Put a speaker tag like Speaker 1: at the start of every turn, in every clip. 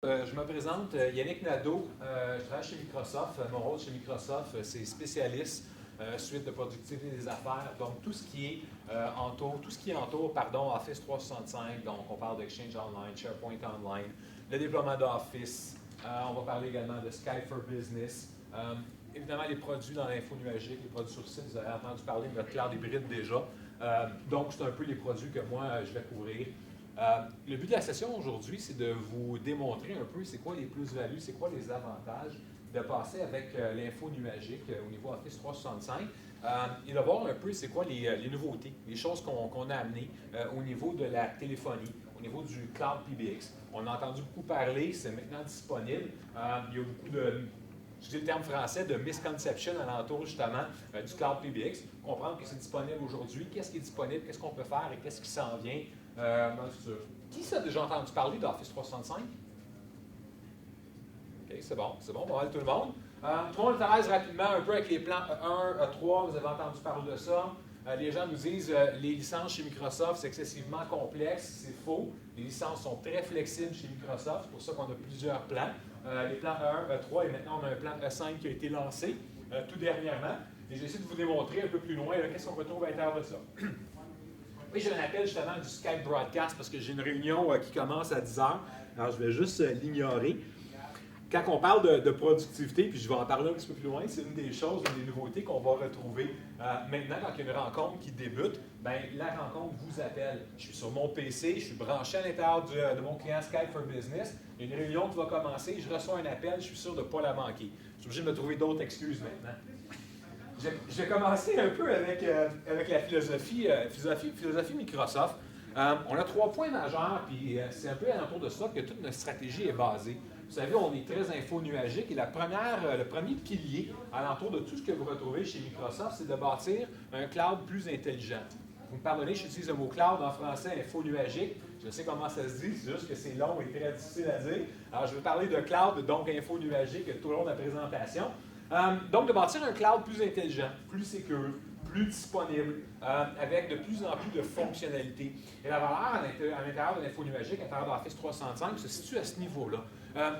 Speaker 1: Je me présente, Yannick Nadeau. Je travaille chez Microsoft. Mon rôle chez Microsoft, c'est spécialiste suite de productivité des affaires. Donc, tout ce qui entoure Office 365. Donc, on parle d'Exchange Online, SharePoint Online, le déploiement d'Office. On va parler également de Skype for Business. Évidemment, les produits dans l'info nuagique, les produits sur site, vous avez entendu parler de notre cloud hybride déjà. Donc, c'est un peu les produits que moi, je vais couvrir. Le but de la session aujourd'hui, c'est de vous démontrer un peu c'est quoi les plus-values, c'est quoi les avantages de passer avec l'info nuagique au niveau Office 365 et de voir un peu c'est quoi les nouveautés, les choses qu'on a amenées au niveau de la téléphonie, au niveau du Cloud PBX. On a entendu beaucoup parler, c'est maintenant disponible. Il y a beaucoup de, je dis le terme français, de misconception alentour justement du Cloud PBX. Comprendre que c'est disponible aujourd'hui, qu'est-ce qui est disponible, qu'est-ce qu'on peut faire et qu'est-ce qui s'en vient dans le futur. Qui a déjà entendu parler d'Office 365? OK, c'est bon, pas mal tout le monde. Tout le monde s'arrête rapidement un peu avec les plans E1, E3, vous avez entendu parler de ça. Les gens nous disent les licences chez Microsoft, c'est excessivement complexe, c'est faux. Les licences sont très flexibles chez Microsoft, c'est pour ça qu'on a plusieurs plans. Les plans E1, E3 et maintenant on a un plan E5 qui a été lancé tout dernièrement. Et j'essaie de vous démontrer un peu plus loin qu'est-ce qu'on retrouve à l'intérieur de ça. Oui, j'ai un appel justement du Skype Broadcast parce que j'ai une réunion qui commence à 10 h. Alors, je vais juste l'ignorer. Quand on parle de productivité, puis je vais en parler un petit peu plus loin, c'est une des choses, une des nouveautés qu'on va retrouver maintenant quand il y a une rencontre qui débute. Bien, la rencontre vous appelle. Je suis sur mon PC, je suis branché à l'intérieur de mon client Skype for Business. Il y a une réunion qui va commencer, je reçois un appel, je suis sûr de ne pas la manquer. Je suis obligé de me trouver d'autres excuses maintenant. J'ai commencé un peu avec la philosophie Microsoft. On a 3 points majeurs, puis c'est un peu alentour de ça que toute notre stratégie est basée. Vous savez, on est très info-nuagique et le premier pilier alentour de tout ce que vous retrouvez chez Microsoft, c'est de bâtir un cloud plus intelligent. Vous me pardonnez, j'utilise le mot cloud en français, info-nuagique. Je sais comment ça se dit, c'est juste que c'est long et très difficile à dire. Alors, je vais parler de cloud, donc info-nuagique, tout au long de la présentation. Donc, de bâtir un cloud plus intelligent, plus sécure, plus disponible, avec de plus en plus de fonctionnalités. Et la valeur à l'intérieur de l'info nuagique, à l'intérieur d'Office 365, se situe à ce niveau-là.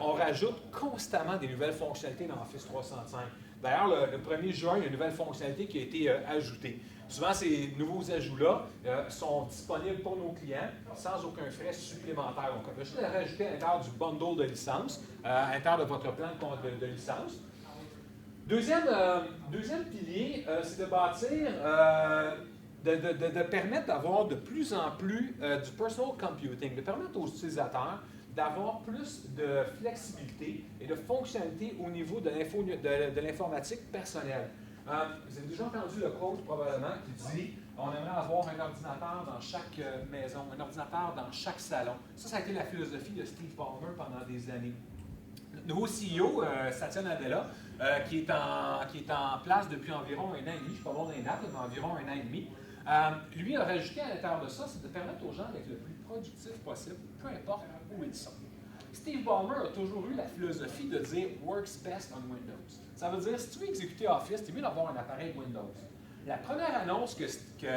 Speaker 1: On rajoute constamment des nouvelles fonctionnalités dans Office 365. D'ailleurs, le 1er juin, il y a une nouvelle fonctionnalité qui a été ajoutée. Souvent, ces nouveaux ajouts-là sont disponibles pour nos clients sans aucun frais supplémentaire. Donc, on peut juste les rajouter à l'intérieur du bundle de licence, à l'intérieur de votre plan de licence. Deuxième pilier, c'est de bâtir, de permettre d'avoir de plus en plus du personal computing, de permettre aux utilisateurs d'avoir plus de flexibilité et de fonctionnalité au niveau de l'informatique personnelle. Vous avez déjà entendu le quote probablement qui dit « On aimerait avoir un ordinateur dans chaque maison, un ordinateur dans chaque salon ». Ça a été la philosophie de Steve Ballmer pendant des années. Le nouveau CEO, Satya Nadella, qui est en place depuis environ 1 an et demi, je ne suis pas loin d'un date, mais environ 1 an et demi, lui a rajouté à l'intérieur de ça, c'est de permettre aux gens d'être le plus productif possible, peu importe où ils sont. Steve Ballmer a toujours eu la philosophie de dire « works best on Windows ». Ça veut dire, si tu veux exécuter Office, tu es mieux d'avoir un appareil Windows. La première annonce que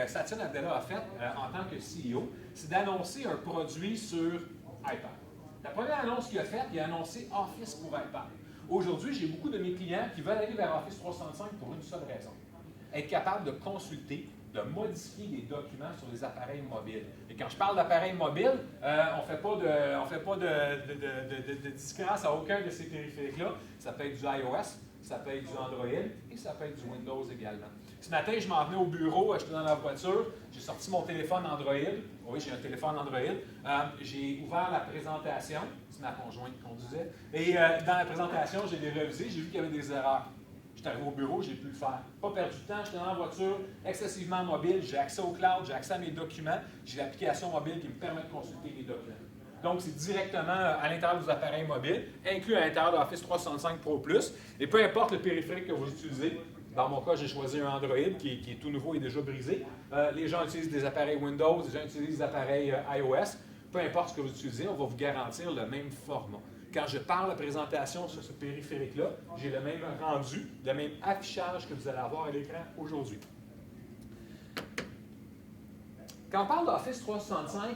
Speaker 1: Satya Nadella a faite en tant que CEO, c'est d'annoncer un produit sur iPad. La première annonce qu'il a faite, il a annoncé Office pour iPad. Aujourd'hui, j'ai beaucoup de mes clients qui veulent aller vers Office 365 pour une seule raison. Être capable de consulter, de modifier les documents sur les appareils mobiles. Et quand je parle d'appareils mobiles, on ne fait pas de discréance à aucun de ces périphériques-là. Ça peut être du iOS, ça peut être du Android et ça peut être du Windows également. Ce matin, je m'en venais au bureau, j'étais dans la voiture, j'ai sorti mon téléphone Android. Oui, j'ai un téléphone Android. J'ai ouvert la présentation, c'est ma conjointe qui conduisait, et dans la présentation, j'ai les révisé, j'ai vu qu'il y avait des erreurs. J'étais arrivé au bureau, j'ai pu le faire. Pas perdu de temps, j'étais dans la voiture, excessivement mobile, j'ai accès au cloud, j'ai accès à mes documents, j'ai l'application mobile qui me permet de consulter les documents. Donc, c'est directement à l'intérieur des appareils mobiles, inclus à l'intérieur d'Office 365 Pro+. Et peu importe le périphérique que vous utilisez, dans mon cas, j'ai choisi un Android qui est tout nouveau et déjà brisé. Les gens utilisent des appareils Windows, les gens utilisent des appareils iOS. Peu importe ce que vous utilisez, on va vous garantir le même format. Quand je parle de présentation sur ce périphérique-là, j'ai le même rendu, le même affichage que vous allez avoir à l'écran aujourd'hui. Quand on parle d'Office 365,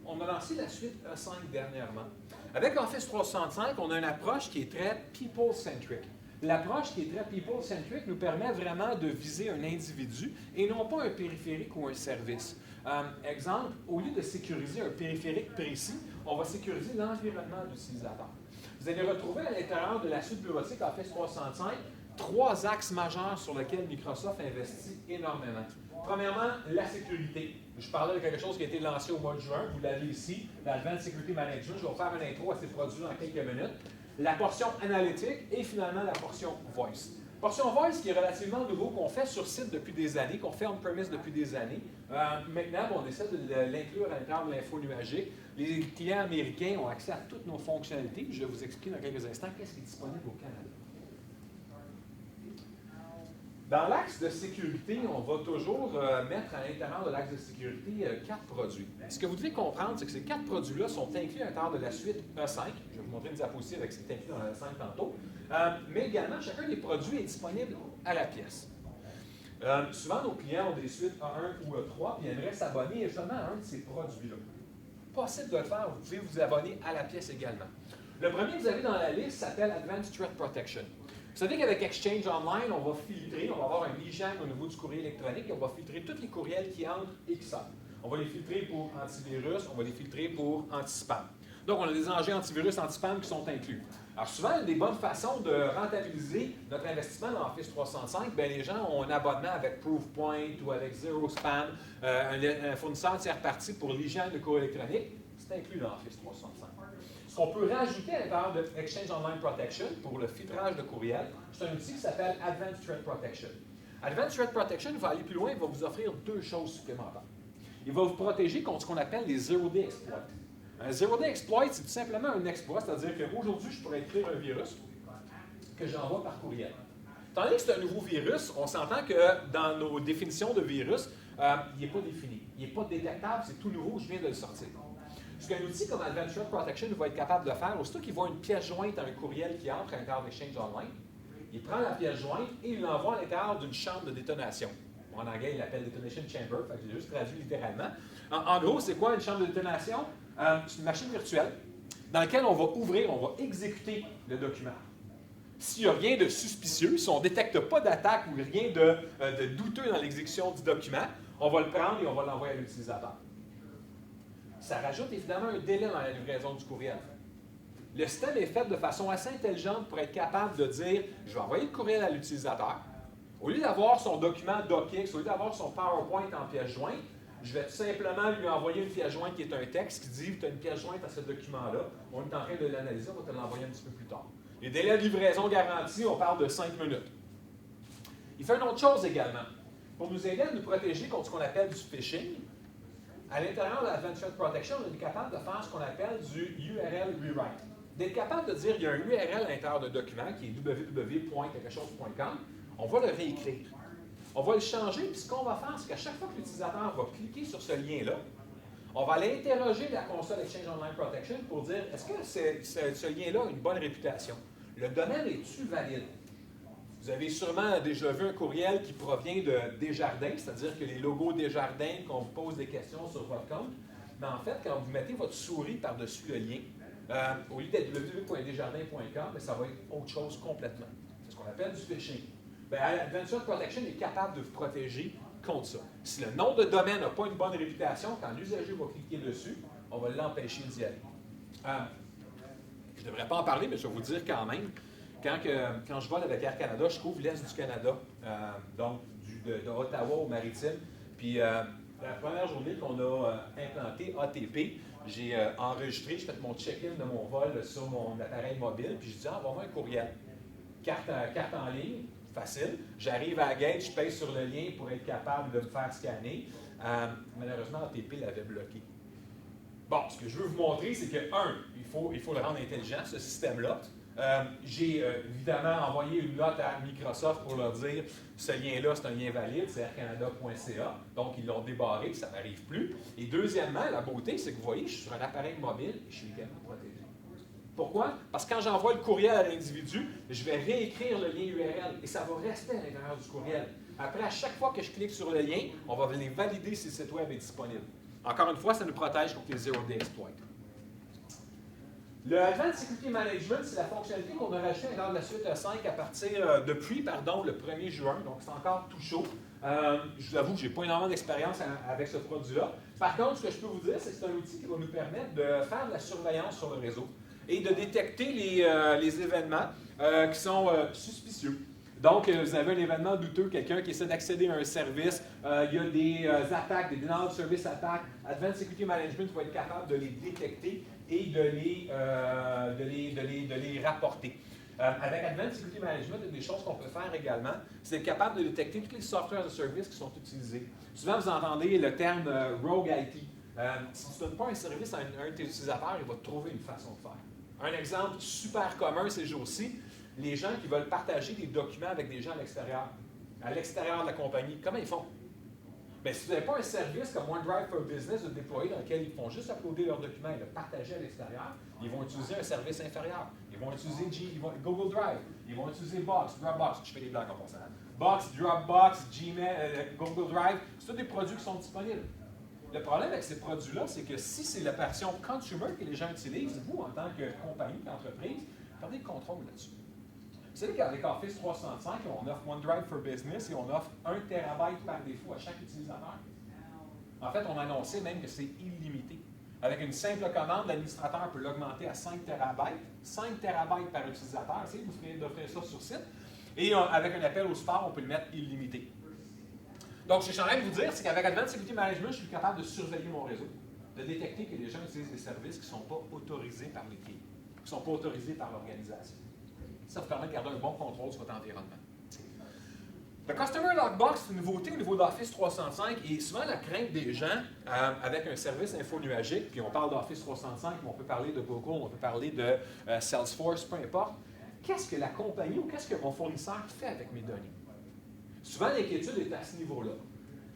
Speaker 1: on a lancé la suite E5 dernièrement. Avec Office 365, on a une approche qui est très people-centric. L'approche qui est très people-centric nous permet vraiment de viser un individu et non pas un périphérique ou un service. Exemple, au lieu de sécuriser un périphérique précis, on va sécuriser l'environnement de l'utilisateur. Vous allez retrouver à l'intérieur de la suite bureautique Office 365 3 axes majeurs sur lesquels Microsoft investit énormément. Premièrement, la sécurité. Je parlais de quelque chose qui a été lancé au mois de juin. Vous l'avez ici, l'Advanced Security Management. Je vais faire une intro à ces produits dans quelques minutes. La portion analytique et finalement la portion voice. Portion voice qui est relativement nouveau, qu'on fait sur site depuis des années, qu'on fait on-premise depuis des années. Maintenant, on essaie de l'inclure à l'intérieur de l'info nuagique. Les clients américains ont accès à toutes nos fonctionnalités. Je vais vous expliquer dans quelques instants qu'est-ce qui est disponible au Canada. Dans l'axe de sécurité, on va toujours mettre à l'intérieur de l'axe de sécurité 4 produits. Ce que vous devez comprendre, c'est que ces 4 produits-là sont inclus à l'intérieur de la suite E5. Je vais vous montrer une diapositive avec ce qui est inclus dans la E5 tantôt. Mais également, chacun des produits est disponible à la pièce. Souvent, nos clients ont des suites A1 ou A3 et aimeraient s'abonner seulement à un de ces produits-là. Possible de le faire, vous pouvez vous abonner à la pièce également. Le premier que vous avez dans la liste s'appelle Advanced Threat Protection. Vous savez qu'avec Exchange Online, on va filtrer, on va avoir un hygiène au niveau du courrier électronique et on va filtrer tous les courriels qui entrent et qui sortent. On va les filtrer pour antivirus, on va les filtrer pour anti-spam. Donc, on a des enjeux antivirus, anti-spam qui sont inclus. Alors, souvent, une des bonnes façons de rentabiliser notre investissement dans Office 365, bien, les gens ont un abonnement avec Proofpoint ou avec Zero Spam, un fournisseur tiers parti pour l'hygiène de courrier électronique. C'est inclus dans Office 365. Ce qu'on peut rajouter à l'intérieur de Exchange Online Protection pour le filtrage de courriel, c'est un outil qui s'appelle Advanced Threat Protection. Advanced Threat Protection va aller plus loin, il va vous offrir 2 choses supplémentaires. Il va vous protéger contre ce qu'on appelle les Zero-Day Exploits. Un Zero-Day Exploit, c'est tout simplement un exploit, c'est-à-dire qu'aujourd'hui, je pourrais écrire un virus que j'envoie par courriel. Étant donné que c'est un nouveau virus, on s'entend que dans nos définitions de virus, il n'est pas défini, il n'est pas détectable, c'est tout nouveau, je viens de le sortir. Ce qu'un outil comme Advanced Threat Protection va être capable de faire, aussitôt qu'il voit une pièce jointe à un courriel qui entre à l'intérieur d'Exchange Online, il prend la pièce jointe et il l'envoie à l'intérieur d'une chambre de détonation. En anglais, il l'appelle Detonation Chamber, j'ai juste traduit littéralement. En gros, c'est quoi une chambre de détonation? C'est une machine virtuelle dans laquelle on va ouvrir, on va exécuter le document. S'il n'y a rien de suspicieux, si on ne détecte pas d'attaque ou rien de douteux dans l'exécution du document, on va le prendre et on va l'envoyer à l'utilisateur. Ça rajoute évidemment un délai dans la livraison du courriel. Le système est fait de façon assez intelligente pour être capable de dire « je vais envoyer le courriel à l'utilisateur ». Au lieu d'avoir son document DocX, au lieu d'avoir son PowerPoint en pièce jointe, je vais tout simplement lui envoyer une pièce jointe qui est un texte qui dit « tu as une pièce jointe à ce document-là, on est en train de l'analyser, on va te l'envoyer un petit peu plus tard ». Les délais de livraison garantis, on parle de 5 minutes. Il fait une autre chose également. Pour nous aider à nous protéger contre ce qu'on appelle du phishing, à l'intérieur de l'Advanced Threat Protection, on est capable de faire ce qu'on appelle du URL rewrite. D'être capable de dire qu'il y a un URL à l'intérieur d'un document qui est www.quelque-chose.com, on va le réécrire. On va le changer, puis ce qu'on va faire, c'est qu'à chaque fois que l'utilisateur va cliquer sur ce lien-là, on va aller interroger la console Exchange Online Protection pour dire est-ce que ce lien-là a une bonne réputation? Le domaine est-tu valide? Vous avez sûrement déjà vu un courriel qui provient de Desjardins, c'est-à-dire que les logos Desjardins, qu'on vous pose des questions sur votre compte, mais en fait, quand vous mettez votre souris par-dessus le lien, au lieu d'être www.desjardins.com, ça va être autre chose complètement. C'est ce qu'on appelle du phishing. Advanced Threat Protection est capable de vous protéger contre ça. Si le nom de domaine n'a pas une bonne réputation, quand l'usager va cliquer dessus, on va l'empêcher d'y aller. Je ne devrais pas en parler, mais je vais vous dire quand même. Quand je vole avec Air Canada, je couvre l'Est du Canada, donc de Ottawa au Maritime. Puis la première journée qu'on a implanté ATP, j'ai enregistré, j'ai fait mon check-in de mon vol sur mon appareil mobile, puis je dis envoie-moi un courriel. Carte en ligne, facile. J'arrive à la gate, je pèse sur le lien pour être capable de me faire scanner. Malheureusement, ATP l'avait bloqué. Bon, ce que je veux vous montrer, c'est que, il faut le rendre intelligent, ce système-là. J'ai évidemment envoyé une note à Microsoft pour leur dire ce lien-là, c'est un lien valide, c'est aircanada.ca. Donc, ils l'ont débarré, ça n'arrive plus. Et deuxièmement, la beauté, c'est que vous voyez, je suis sur un appareil mobile et je suis également protégé. Pourquoi? Parce que quand j'envoie le courriel à l'individu, je vais réécrire le lien URL et ça va rester à l'intérieur du courriel. Après, à chaque fois que je clique sur le lien, on va venir valider si le site web est disponible. Encore une fois, ça nous protège contre les zero-day exploits. Le Advanced Security Management, c'est la fonctionnalité qu'on a rajoutée dans la suite 5 depuis le 1er juin, donc c'est encore tout chaud. Je vous avoue que je n'ai pas énormément d'expérience avec ce produit-là. Par contre, ce que je peux vous dire, c'est que c'est un outil qui va nous permettre de faire de la surveillance sur le réseau et de détecter les événements qui sont suspicieux. Donc, vous avez un événement douteux, quelqu'un qui essaie d'accéder à un service, il y a des attaques, des denial of service attaques. Advanced Security Management va être capable de les détecter et de les rapporter. Avec Advanced Security Management, il y a des choses qu'on peut faire également, c'est être capable de détecter tous les softwares de service qui sont utilisés. Souvent, vous entendez le terme Rogue IT. Si tu ne donnes pas un service à un de tes utilisateurs, il va trouver une façon de faire. Un exemple super commun ces jours-ci, les gens qui veulent partager des documents avec des gens à l'extérieur de la compagnie, comment ils font? Bien, si vous n'avez pas un service comme OneDrive for Business de déployer dans lequel ils font juste uploader leurs documents et le partager à l'extérieur, ils vont utiliser un service inférieur. Ils vont utiliser Google Drive, ils vont utiliser Box, Dropbox, je fais des blagues en passant. Box, Dropbox, Gmail, Google Drive, c'est tous des produits qui sont disponibles. Le problème avec ces produits-là, c'est que si c'est la version consumer que les gens utilisent, vous, en tant que compagnie, qu'entreprise, perdez le contrôle là-dessus. Vous savez qu'avec Office 365, on offre OneDrive for Business et on offre 1 TB par défaut à chaque utilisateur. En fait, on a annoncé même que c'est illimité. Avec une simple commande, l'administrateur peut l'augmenter à 5 TB, 5 TB par utilisateur. Essayez d'offrir ça sur site. Et avec un appel au support, on peut le mettre illimité. Donc, ce que je suis en train de vous dire, c'est qu'avec Advanced Security Management, je suis capable de surveiller mon réseau, de détecter que les gens utilisent des services qui ne sont pas autorisés par les clients, qui ne sont pas autorisés par l'organisation. Ça vous permet de garder un bon contrôle sur votre environnement. Le Customer Logbox, c'est une nouveauté au niveau d'Office 365 et souvent la crainte des gens avec un service infonuagique, puis on parle d'Office 365, mais on peut parler de Google, on peut parler de Salesforce, peu importe. Qu'est-ce que la compagnie ou qu'est-ce que mon fournisseur fait avec mes données? Souvent, l'inquiétude est à ce niveau-là.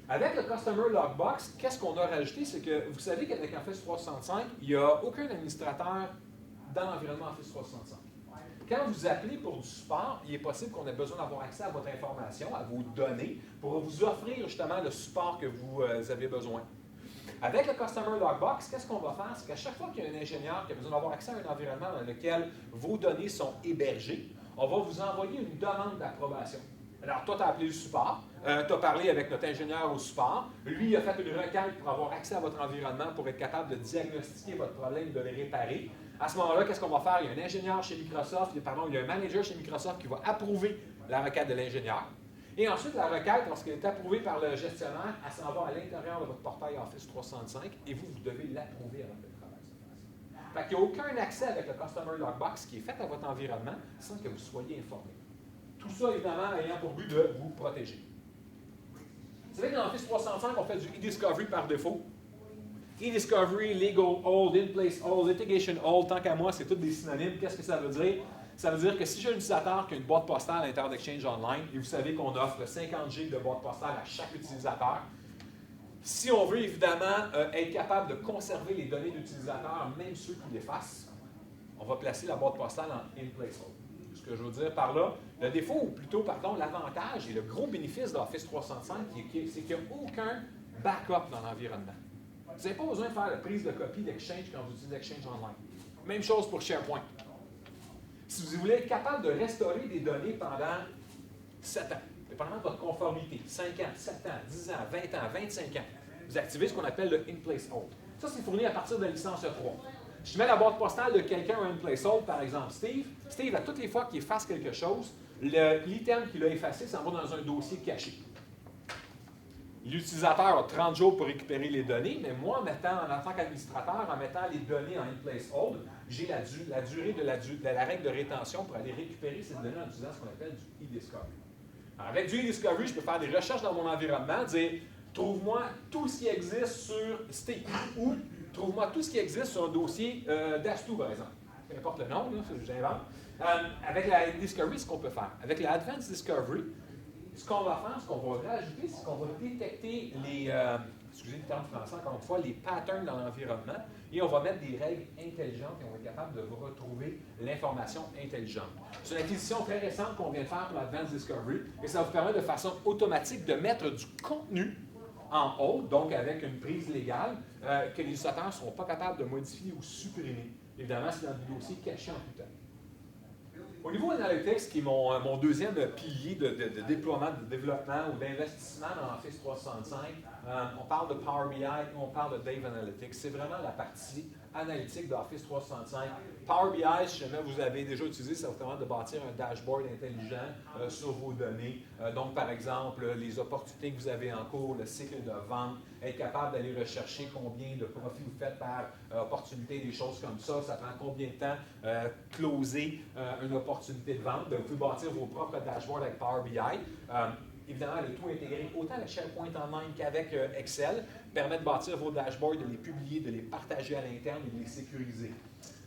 Speaker 1: Avec le Customer Logbox, qu'est-ce qu'on a rajouté? C'est que vous savez qu'avec Office 365, il n'y a aucun administrateur dans l'environnement Office 365. Quand vous appelez pour du support, il est possible qu'on ait besoin d'avoir accès à votre information, à vos données, pour vous offrir justement le support que vous avez besoin. Avec le Customer Logbox, qu'est-ce qu'on va faire? C'est qu'à chaque fois qu'il y a un ingénieur qui a besoin d'avoir accès à un environnement dans lequel vos données sont hébergées, on va vous envoyer une demande d'approbation. Alors, toi, tu as appelé le support, tu as parlé avec notre ingénieur au support, lui, il a fait une requête pour avoir accès à votre environnement, pour être capable de diagnostiquer votre problème et de le réparer. À ce moment-là, qu'est-ce qu'on va faire? Il y a un ingénieur chez Microsoft, il y a un manager chez Microsoft qui va approuver la requête de l'ingénieur. Et ensuite, la requête, lorsqu'elle est approuvée par le gestionnaire, elle s'en va à l'intérieur de votre portail Office 365 et vous devez l'approuver avant que le travail se fasse. Fait qu'il n'y a aucun accès avec le Customer Logbox qui est fait à votre environnement sans que vous soyez informé. Tout ça, évidemment, ayant pour but de vous protéger. Vous savez que dans Office 365, on fait du e-discovery par défaut. E-discovery, legal hold, in-place hold, litigation hold, tant qu'à moi, c'est tous des synonymes. Qu'est-ce que ça veut dire? Ça veut dire que si j'ai un utilisateur qui a une boîte postale à l'intérieur d'Exchange Online, et vous savez qu'on offre 50 GB de boîte postale à chaque utilisateur, si on veut évidemment être capable de conserver les données d'utilisateurs, même ceux qui l'effacent, on va placer la boîte postale en in-place hold. Ce que je veux dire par là, le défaut, ou plutôt, pardon, l'avantage et le gros bénéfice d'Office 365, c'est qu'il n'y a aucun backup dans l'environnement. Vous n'avez pas besoin de faire la prise de copie d'Exchange quand vous utilisez Exchange Online. Même chose pour SharePoint. Si vous voulez être capable de restaurer des données pendant 7 ans, dépendamment de votre conformité, 5 ans, 7 ans, 10 ans, 20 ans, 25 ans, vous activez ce qu'on appelle le In-Place Hold. Ça, c'est fourni à partir de la licence E3. Je mets la boîte postale de quelqu'un à In-Place Hold, par exemple Steve. Steve, à toutes les fois qu'il efface quelque chose, l'item qu'il a effacé s'en va dans un dossier caché. L'utilisateur a 30 jours pour récupérer les données, mais moi, en tant qu'administrateur, en mettant les données en in-place hold, j'ai la durée de la règle de rétention pour aller récupérer ces données en utilisant ce qu'on appelle du e-discovery. Avec du e-discovery, je peux faire des recherches dans mon environnement, dire « Trouve-moi tout ce qui existe sur Steve » ou « Trouve-moi tout ce qui existe sur un dossier d'Astou, par exemple. » Peu importe le nom, là, j'invente. Avec la e-discovery, ce qu'on peut faire. Avec la Advanced Discovery, ce qu'on va faire, ce qu'on va rajouter, c'est qu'on va détecter les, excusez le terme français encore une fois, les patterns dans l'environnement et on va mettre des règles intelligentes et on va être capable de vous retrouver l'information intelligente. C'est une acquisition très récente qu'on vient de faire pour l'Advanced Discovery et ça vous permet de façon automatique de mettre du contenu en haut, donc avec une prise légale, que les utilisateurs ne seront pas capables de modifier ou supprimer. Évidemment, c'est dans des dossiers cachés en tout temps. Au niveau Analytics, qui est mon deuxième pilier de déploiement, de développement ou d'investissement dans Office 365, on parle de Power BI, on parle de Dave Analytics. C'est vraiment la partie analytique d'Office 365. Power BI, si jamais vous avez déjà utilisé, ça vous permet de bâtir un dashboard intelligent sur vos données. Donc, par exemple, les opportunités que vous avez en cours, le cycle de vente, être capable d'aller rechercher combien de profits vous faites par opportunité, des choses comme ça. Ça prend combien de temps closer une opportunité de vente. Vous pouvez bâtir vos propres dashboards avec Power BI. Évidemment, le tout intégré autant avec SharePoint Online qu'avec Excel permet de bâtir vos dashboards, de les publier, de les partager à l'interne et de les sécuriser.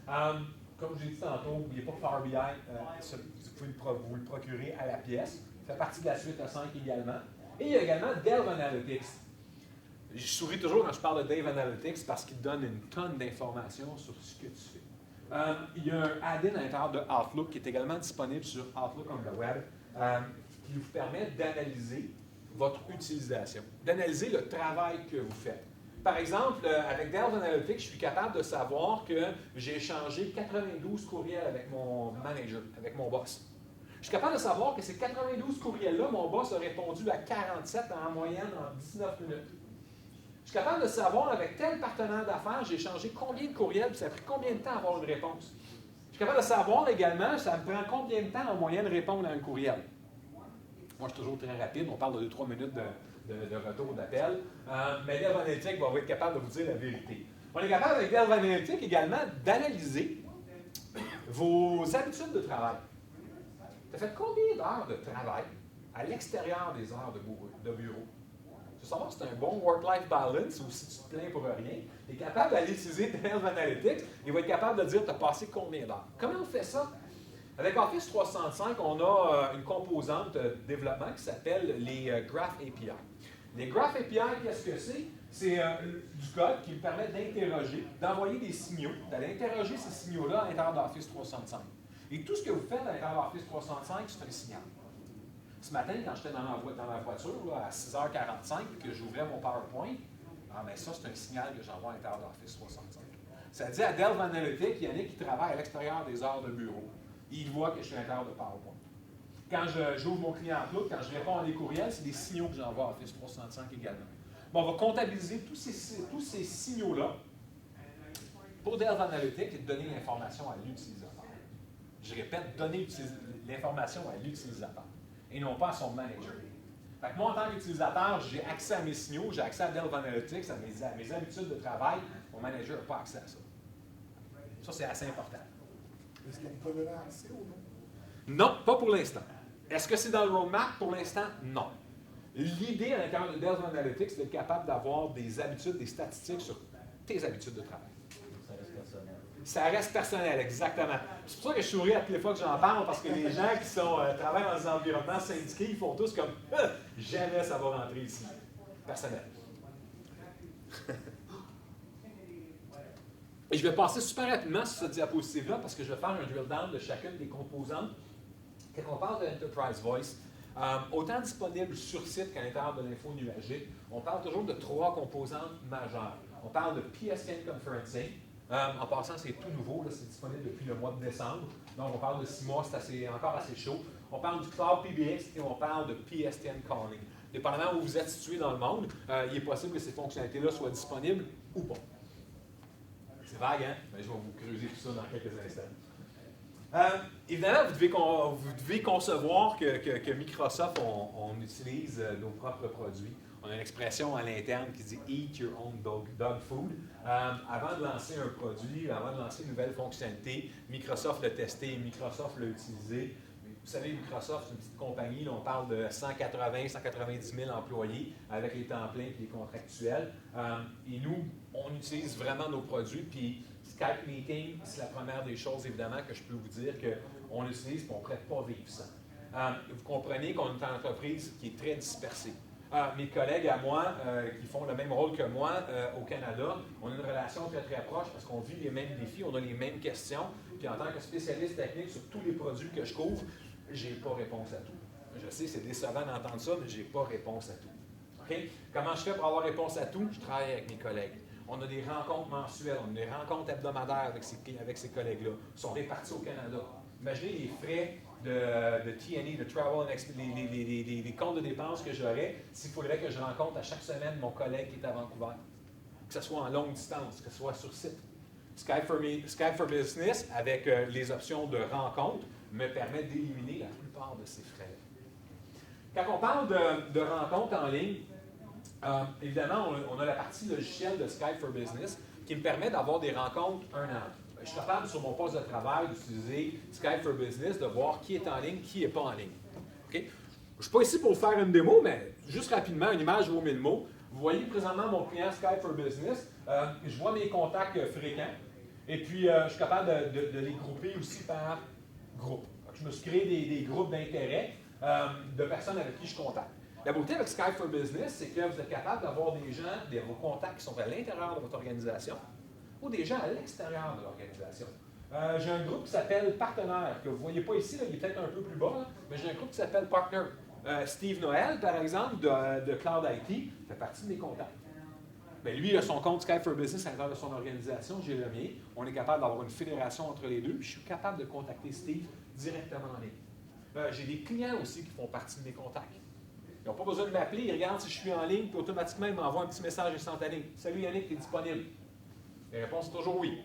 Speaker 1: Comme je l'ai dit tantôt, n'oubliez pas que Power BI, vous pouvez vous le procurer à la pièce. Ça fait partie de la suite A5 également. Et il y a également Delve Analytics. Je souris toujours quand je parle de Dave Analytics parce qu'il donne une tonne d'informations sur ce que tu fais. Il y a un add-in à l'intérieur de Outlook qui est également disponible sur Outlook on the Web qui vous permet d'analyser votre utilisation, d'analyser le travail que vous faites. Par exemple, avec Delve Analytics, je suis capable de savoir que j'ai échangé 92 courriels avec mon manager, avec mon boss. Je suis capable de savoir que ces 92 courriels-là, mon boss a répondu à 47 en moyenne en 19 minutes. Je suis capable de savoir avec tel partenaire d'affaires, j'ai échangé combien de courriels, puis ça a pris combien de temps à avoir une réponse. Je suis capable de savoir également, ça me prend combien de temps en moyenne répondre à un courriel. Moi, je suis toujours très rapide, on parle de 2-3 minutes de retour d'appel. Mais Delve Analytics va être capable de vous dire la vérité. On est capable avec Delve Analytics également d'analyser vos habitudes de travail. Tu as fait combien d'heures de travail à l'extérieur des heures de bureau? Tu veux savoir si c'est un bon work-life balance ou si tu te plains pour rien. Tu es capable d'aller utiliser Delve Analytics et va être capable de dire tu as passé combien d'heures. Comment on fait ça? Avec Office 365, on a une composante de développement qui s'appelle les Graph API. Les Graph API, qu'est-ce que c'est? C'est du code qui me permet d'interroger, d'envoyer des signaux, d'aller interroger ces signaux-là à l'intérieur d'Office 365. Et tout ce que vous faites à l'intérieur d'Office 365, c'est un signal. Ce matin, quand j'étais dans ma voiture là, à 6h45 et que j'ouvrais mon PowerPoint, ben ça, c'est un signal que j'envoie à l'intérieur d'Office 365. Ça dit à Delve Analytics, il y en a qui travaillent à l'extérieur des heures de bureau. Il voit que je suis à l'intérieur de PowerPoint. Quand j'ouvre mon client Outlook, quand je réponds à des courriels, c'est des signaux que j'envoie à Office 365 également. Bon, on va comptabiliser tous ces signaux-là pour Delve Analytics et donner l'information à l'utilisateur. Je répète, donner l'information à l'utilisateur et non pas à son manager. Fait que moi, en tant qu'utilisateur, j'ai accès à mes signaux, j'ai accès à Delve Analytics, à mes habitudes de travail. Mon manager n'a pas accès à ça. Ça, c'est assez important.
Speaker 2: Est-ce qu'on peut donner accès ou non?
Speaker 1: Non, pas pour l'instant. Est-ce que c'est dans le roadmap? Pour l'instant, non. L'idée à l'intérieur de Delve Analytics, c'est d'être capable d'avoir des habitudes, des statistiques sur tes habitudes de travail.
Speaker 3: Ça reste personnel.
Speaker 1: Ça reste personnel, exactement. C'est pour ça que je souris à toutes les fois que j'en parle, parce que les gens qui travaillent dans des environnements syndiqués, ils font tous comme « jamais ça va rentrer ici ». Personnel. Et je vais passer super rapidement sur cette diapositive-là parce que je vais faire un drill down de chacune des composantes. Quand on parle de Enterprise Voice, autant disponible sur site qu'à l'intérieur de l'info nuagique, on parle toujours de 3 composantes majeures. On parle de PSTN Conferencing. En passant, c'est tout nouveau, c'est disponible depuis le mois de décembre. Donc, on parle de 6 mois, c'est encore assez chaud. On parle du Cloud PBX et on parle de PSTN Calling. Dépendamment où vous êtes situé dans le monde, il est possible que ces fonctionnalités-là soient disponibles ou pas. C'est vague, hein? Mais je vais vous creuser tout ça dans quelques instants. Évidemment, vous devez concevoir que Microsoft, on utilise nos propres produits. On a une expression à l'interne qui dit « Eat your own dog food ». Avant de lancer un produit, avant de lancer une nouvelle fonctionnalité, Microsoft l'a testé, Microsoft l'a utilisé. Vous savez, Microsoft, c'est une petite compagnie, là, on parle de 190 000 employés avec les temps pleins et les contractuels. Et nous, on utilise vraiment nos produits. Puis Skype Meeting, c'est la première des choses, évidemment, que je peux vous dire qu'on utilise et on ne pourrait pas vivre sans. Vous comprenez qu'on est une entreprise qui est très dispersée. Mes collègues à moi, qui font le même rôle que moi au Canada, on a une relation très très proche parce qu'on vit les mêmes défis, on a les mêmes questions. Puis en tant que spécialiste technique sur tous les produits que je couvre, j'ai pas réponse à tout. Je sais, c'est décevant d'entendre ça, mais j'ai pas réponse à tout. Okay? Comment je fais pour avoir réponse à tout? Je travaille avec mes collègues. On a des rencontres mensuelles, on a des rencontres hebdomadaires avec ces collègues-là. Ils sont répartis au Canada. Imaginez les frais de T&E, de Travel, les comptes de dépenses que j'aurais s'il faudrait que je rencontre à chaque semaine mon collègue qui est à Vancouver. Que ce soit en longue distance, que ce soit sur site. Skype for Business, avec les options de rencontre, me permet d'éliminer la plupart de ces frais-là. Quand on parle de rencontres en ligne, évidemment, on a la partie logicielle de Skype for Business qui me permet d'avoir des rencontres un à un. Je suis capable, sur mon poste de travail, d'utiliser Skype for Business, de voir qui est en ligne, qui n'est pas en ligne. Okay? Je ne suis pas ici pour vous faire une démo, mais juste rapidement, une image vaut 1000 mots. Vous voyez présentement mon client Skype for Business. Je vois mes contacts fréquents. Et puis, je suis capable de les grouper aussi par groupe. Je me suis créé des groupes d'intérêt de personnes avec qui je contacte. La beauté avec Skype for Business, c'est que vous êtes capable d'avoir des gens, vos contacts qui sont à l'intérieur de votre organisation ou des gens à l'extérieur de l'organisation. J'ai un groupe qui s'appelle Partenaire, que vous ne voyez pas ici, là, il est peut-être un peu plus bas, là, mais j'ai un groupe qui s'appelle Partner. Steve Noël, par exemple, de Cloud IT, fait partie de mes contacts. Bien, lui, il a son compte Skype for Business à l'intérieur de son organisation, j'ai le mien. On est capable d'avoir une fédération entre les deux, puis je suis capable de contacter Steve directement en ligne. J'ai des clients aussi qui font partie de mes contacts. Ils n'ont pas besoin de m'appeler, ils regardent si je suis en ligne, puis automatiquement, ils m'envoient un petit message instantané. « Salut Yannick, tu es disponible? » La réponse est toujours oui.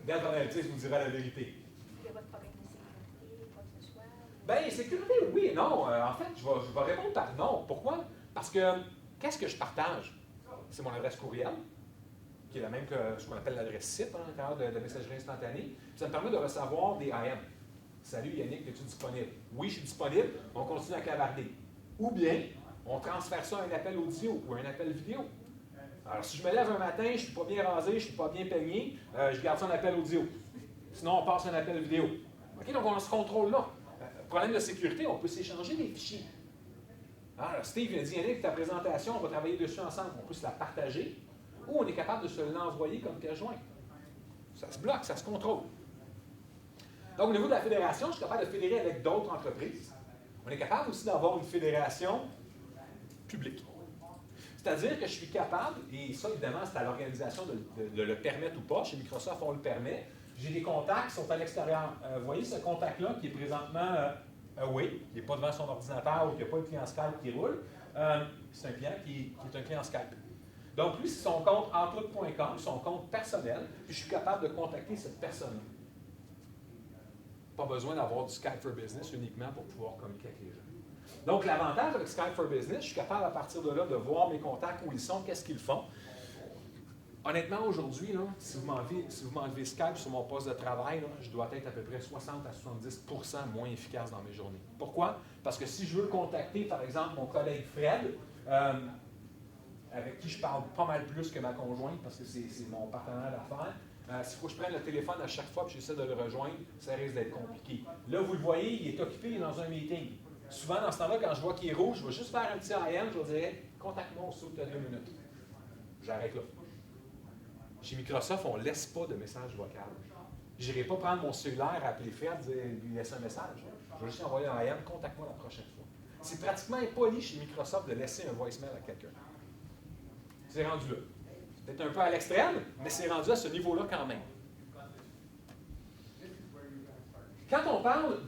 Speaker 1: Dell Analytics vous dira la vérité.
Speaker 3: Il y a votre problème de sécurité, quoi que ce soit?
Speaker 1: Bien, sécurité, oui et non. En fait, je vais répondre par non. Pourquoi? Parce que qu'est-ce que je partage? C'est mon adresse courriel, qui est la même que ce qu'on appelle l'adresse SIP à l'intérieur de messagerie instantanée. Ça me permet de recevoir des IM. Salut Yannick, es-tu disponible? Oui, je suis disponible. On continue à clavarder. Ou bien, on transfère ça à un appel audio ou un appel vidéo. Alors, si je me lève un matin, je ne suis pas bien rasé, je ne suis pas bien peigné, je garde ça en appel audio. Sinon, on passe un appel vidéo. OK, donc on a ce contrôle-là. Problème de sécurité, on peut s'échanger des fichiers. Alors, Steve a dit, Yannick, ta présentation, on va travailler dessus ensemble. On peut se la partager ou on est capable de se l'envoyer comme pièce jointe. Ça se bloque, ça se contrôle. Donc, au niveau de la fédération, je suis capable de fédérer avec d'autres entreprises. On est capable aussi d'avoir une fédération publique. C'est-à-dire que je suis capable, et ça, évidemment, c'est à l'organisation de le permettre ou pas. Chez Microsoft, on le permet. J'ai des contacts qui sont à l'extérieur. Vous voyez ce contact-là qui est présentement away, qui n'est pas devant son ordinateur ou qui n'a pas un client Skype qui roule. C'est un client qui est un client Skype. Donc, lui, c'est son compte Outlook.com, son compte personnel, puis je suis capable de contacter cette personne-là. Pas besoin d'avoir du Skype for Business uniquement pour pouvoir communiquer avec les gens. Donc, l'avantage avec Skype for Business, je suis capable à partir de là de voir mes contacts, où ils sont, qu'est-ce qu'ils font. Honnêtement, aujourd'hui, si vous m'enlevez Skype sur mon poste de travail, là, je dois être à peu près 60 à 70% moins efficace dans mes journées. Pourquoi? Parce que si je veux contacter, par exemple, mon collègue Fred, avec qui je parle pas mal plus que ma conjointe, parce que c'est mon partenaire d'affaires, s'il faut que je prenne le téléphone à chaque fois et j'essaie de le rejoindre, ça risque d'être compliqué. Là, vous le voyez, il est occupé, il est dans un meeting. Souvent, dans ce temps-là, quand je vois qu'il est rouge, je vais juste faire un petit IM, je vais dire « Contacte-moi au tu as 2 minutes. » J'arrête là. Chez Microsoft, on ne laisse pas de message vocal. Je n'irai pas prendre mon cellulaire, appeler Fred, lui laisser un message. Je vais juste envoyer un IM, contacte-moi la prochaine fois. C'est pratiquement impoli chez Microsoft de laisser un voicemail à quelqu'un. C'est rendu là. C'est peut-être un peu à l'extrême, mais c'est rendu à ce niveau-là quand même. Quand on parle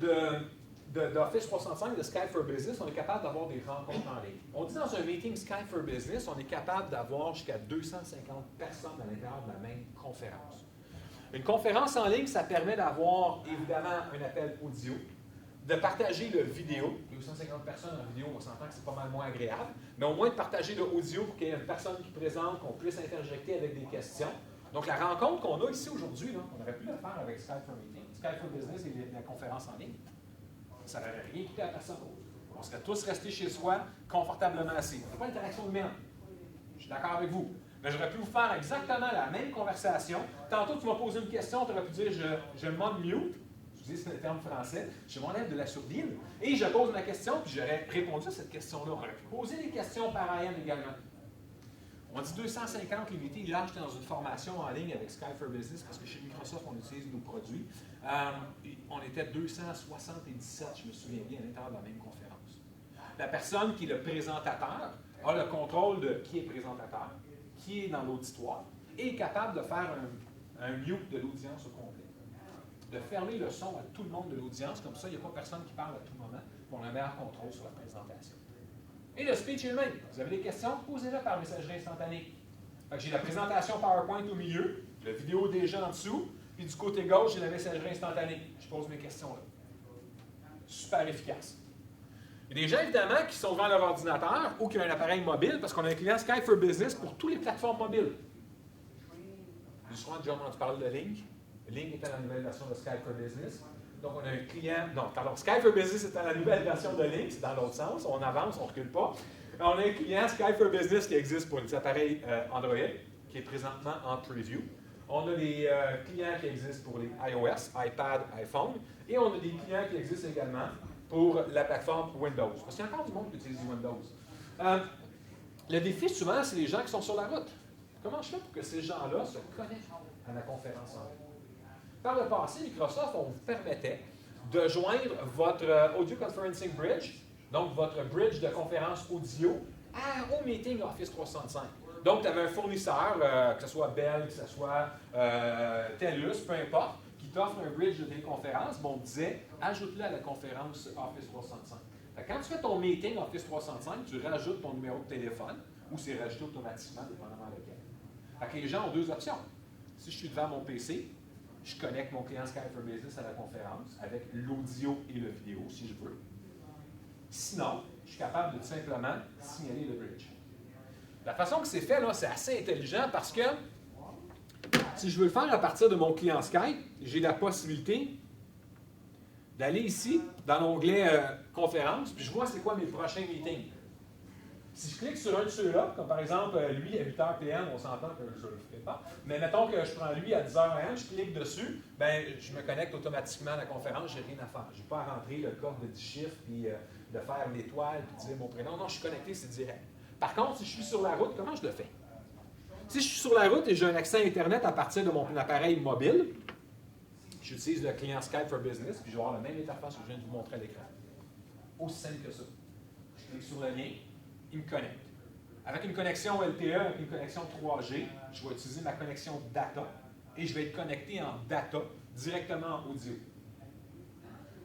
Speaker 1: d'Office 365, de Skype for Business, on est capable d'avoir des rencontres en ligne. On dit dans un meeting Skype for Business, on est capable d'avoir jusqu'à 250 personnes à l'intérieur de la même conférence. Une conférence en ligne, ça permet d'avoir évidemment un appel audio, de partager le vidéo. 250 personnes en vidéo, on s'entend que c'est pas mal moins agréable, mais au moins de partager le audio pour qu'il y ait une personne qui présente, qu'on puisse interjecter avec des questions. Donc, la rencontre qu'on a ici aujourd'hui, on aurait pu le faire avec Skype for Meeting, Skype for Business et la conférence en ligne. Ça n'aurait rien coûté à personne. On serait tous restés chez soi, confortablement assis. On n'a pas d'interaction humaine. Je suis d'accord avec vous. Mais j'aurais pu vous faire exactement la même conversation. Tantôt, tu m'as posé une question, tu aurais pu dire je m'unmute. Je dis c'est le terme français. Je m'enlève de la sourdine et je pose ma question, puis j'aurais répondu à cette question-là. On aurait pu poser des questions par IM également. On dit 250 limités. Là, j'étais dans une formation en ligne avec Skype for Business parce que chez Microsoft, on utilise nos produits. On était 277, je me souviens bien, à l'intérieur de la même conférence. la personne qui est le présentateur a le contrôle de qui est présentateur, qui est dans l'auditoire, et est capable de faire un mute de l'audience au complet. De fermer le son à tout le monde de l'audience, comme ça, il n'y a pas personne qui parle à tout moment, pour un meilleur contrôle sur la présentation. Et le speech est le même. Vous avez des questions, posez-les par messagerie instantanée. J'ai la présentation PowerPoint au milieu, la vidéo déjà en dessous, puis du côté gauche, j'ai la messagerie instantanée. Je pose mes questions là. Super efficace. Il y a des gens, évidemment, qui sont devant leur ordinateur ou qui ont un appareil mobile, parce qu'on a un client Skype for Business pour toutes les plateformes mobiles. J'ai souvent déjà entendu parler de Link. Link est la nouvelle version de Skype for Business. Donc, on a un client... Non, pardon, Skype for Business est la nouvelle version de Link, c'est dans l'autre sens. On avance, on ne recule pas. On a un client Skype for Business qui existe pour les appareils Android, qui est présentement en preview. On a des clients qui existent pour les iOS, iPad, iPhone. Et on a des clients qui existent également pour la plateforme Windows. Parce qu'il y a encore du monde qui utilise Windows. Le défi, souvent, c'est les gens qui sont sur la route. Comment je fais pour que ces gens-là se connectent à la conférence en ligne? Par le passé, Microsoft, on vous permettait de joindre votre Audio Conferencing Bridge, donc votre bridge de conférence audio, au meeting Office 365. Donc, tu avais un fournisseur, que ce soit Bell, que ce soit TELUS, peu importe, qui t'offre un bridge de téléconférence, on te disait, ajoute-le à la conférence Office 365. Quand tu fais ton meeting Office 365, tu rajoutes ton numéro de téléphone, ou c'est rajouté automatiquement, dépendamment lequel. Fait que les gens ont deux options. Si je suis devant mon PC, je connecte mon client Skype for Business à la conférence avec l'audio et le vidéo, si je veux. Sinon, je suis capable de tout simplement signaler le bridge. La façon que c'est fait, là, c'est assez intelligent parce que si je veux le faire à partir de mon client Skype, j'ai la possibilité d'aller ici, dans l'onglet Conférence, puis je vois c'est quoi mes prochains meetings. Si je clique sur un de ceux-là, comme par exemple lui à 8h PM, on s'entend que je ne le ferai pas, mais mettons que je prends lui à 10h AM, je clique dessus, bien, je me connecte automatiquement à la conférence, je n'ai rien à faire. Je n'ai pas à rentrer le code de 10 chiffres, puis de faire l'étoile, puis de dire mon prénom. Non, je suis connecté, c'est direct. Par contre, si je suis sur la route, comment je le fais? Si je suis sur la route et j'ai un accès à Internet à partir de mon appareil mobile, j'utilise le client Skype for Business, puis je vais avoir la même interface que je viens de vous montrer à l'écran. Aussi simple que ça. Je clique sur le lien, il me connecte. Avec une connexion LTE, avec une connexion 3G, je vais utiliser ma connexion data et je vais être connecté en data directement en audio.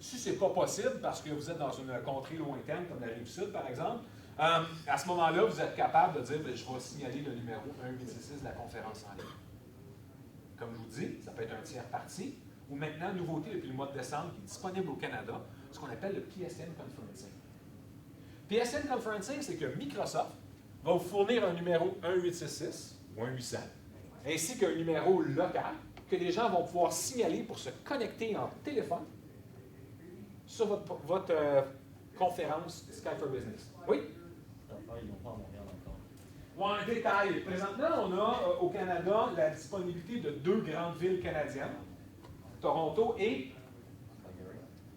Speaker 1: Si ce n'est pas possible, parce que vous êtes dans une contrée lointaine, comme la Rive-Sud par exemple, à ce moment-là, vous êtes capable de dire « je vais signaler le numéro 1866 de la conférence en ligne ». Comme je vous dis, ça peut être un tiers parti, ou maintenant, nouveauté depuis le mois de décembre, qui est disponible au Canada, ce qu'on appelle le PSN Conferencing. PSN Conferencing, c'est que Microsoft va vous fournir un numéro 1866 ou 1800, ainsi qu'un numéro local que les gens vont pouvoir signaler pour se connecter en téléphone sur votre conférence Skype for Business. Oui?
Speaker 4: Ils n'ont pas à Montréal encore.
Speaker 1: Ouais, un détail. Présentement, on a au Canada la disponibilité de 2 grandes villes canadiennes, Toronto et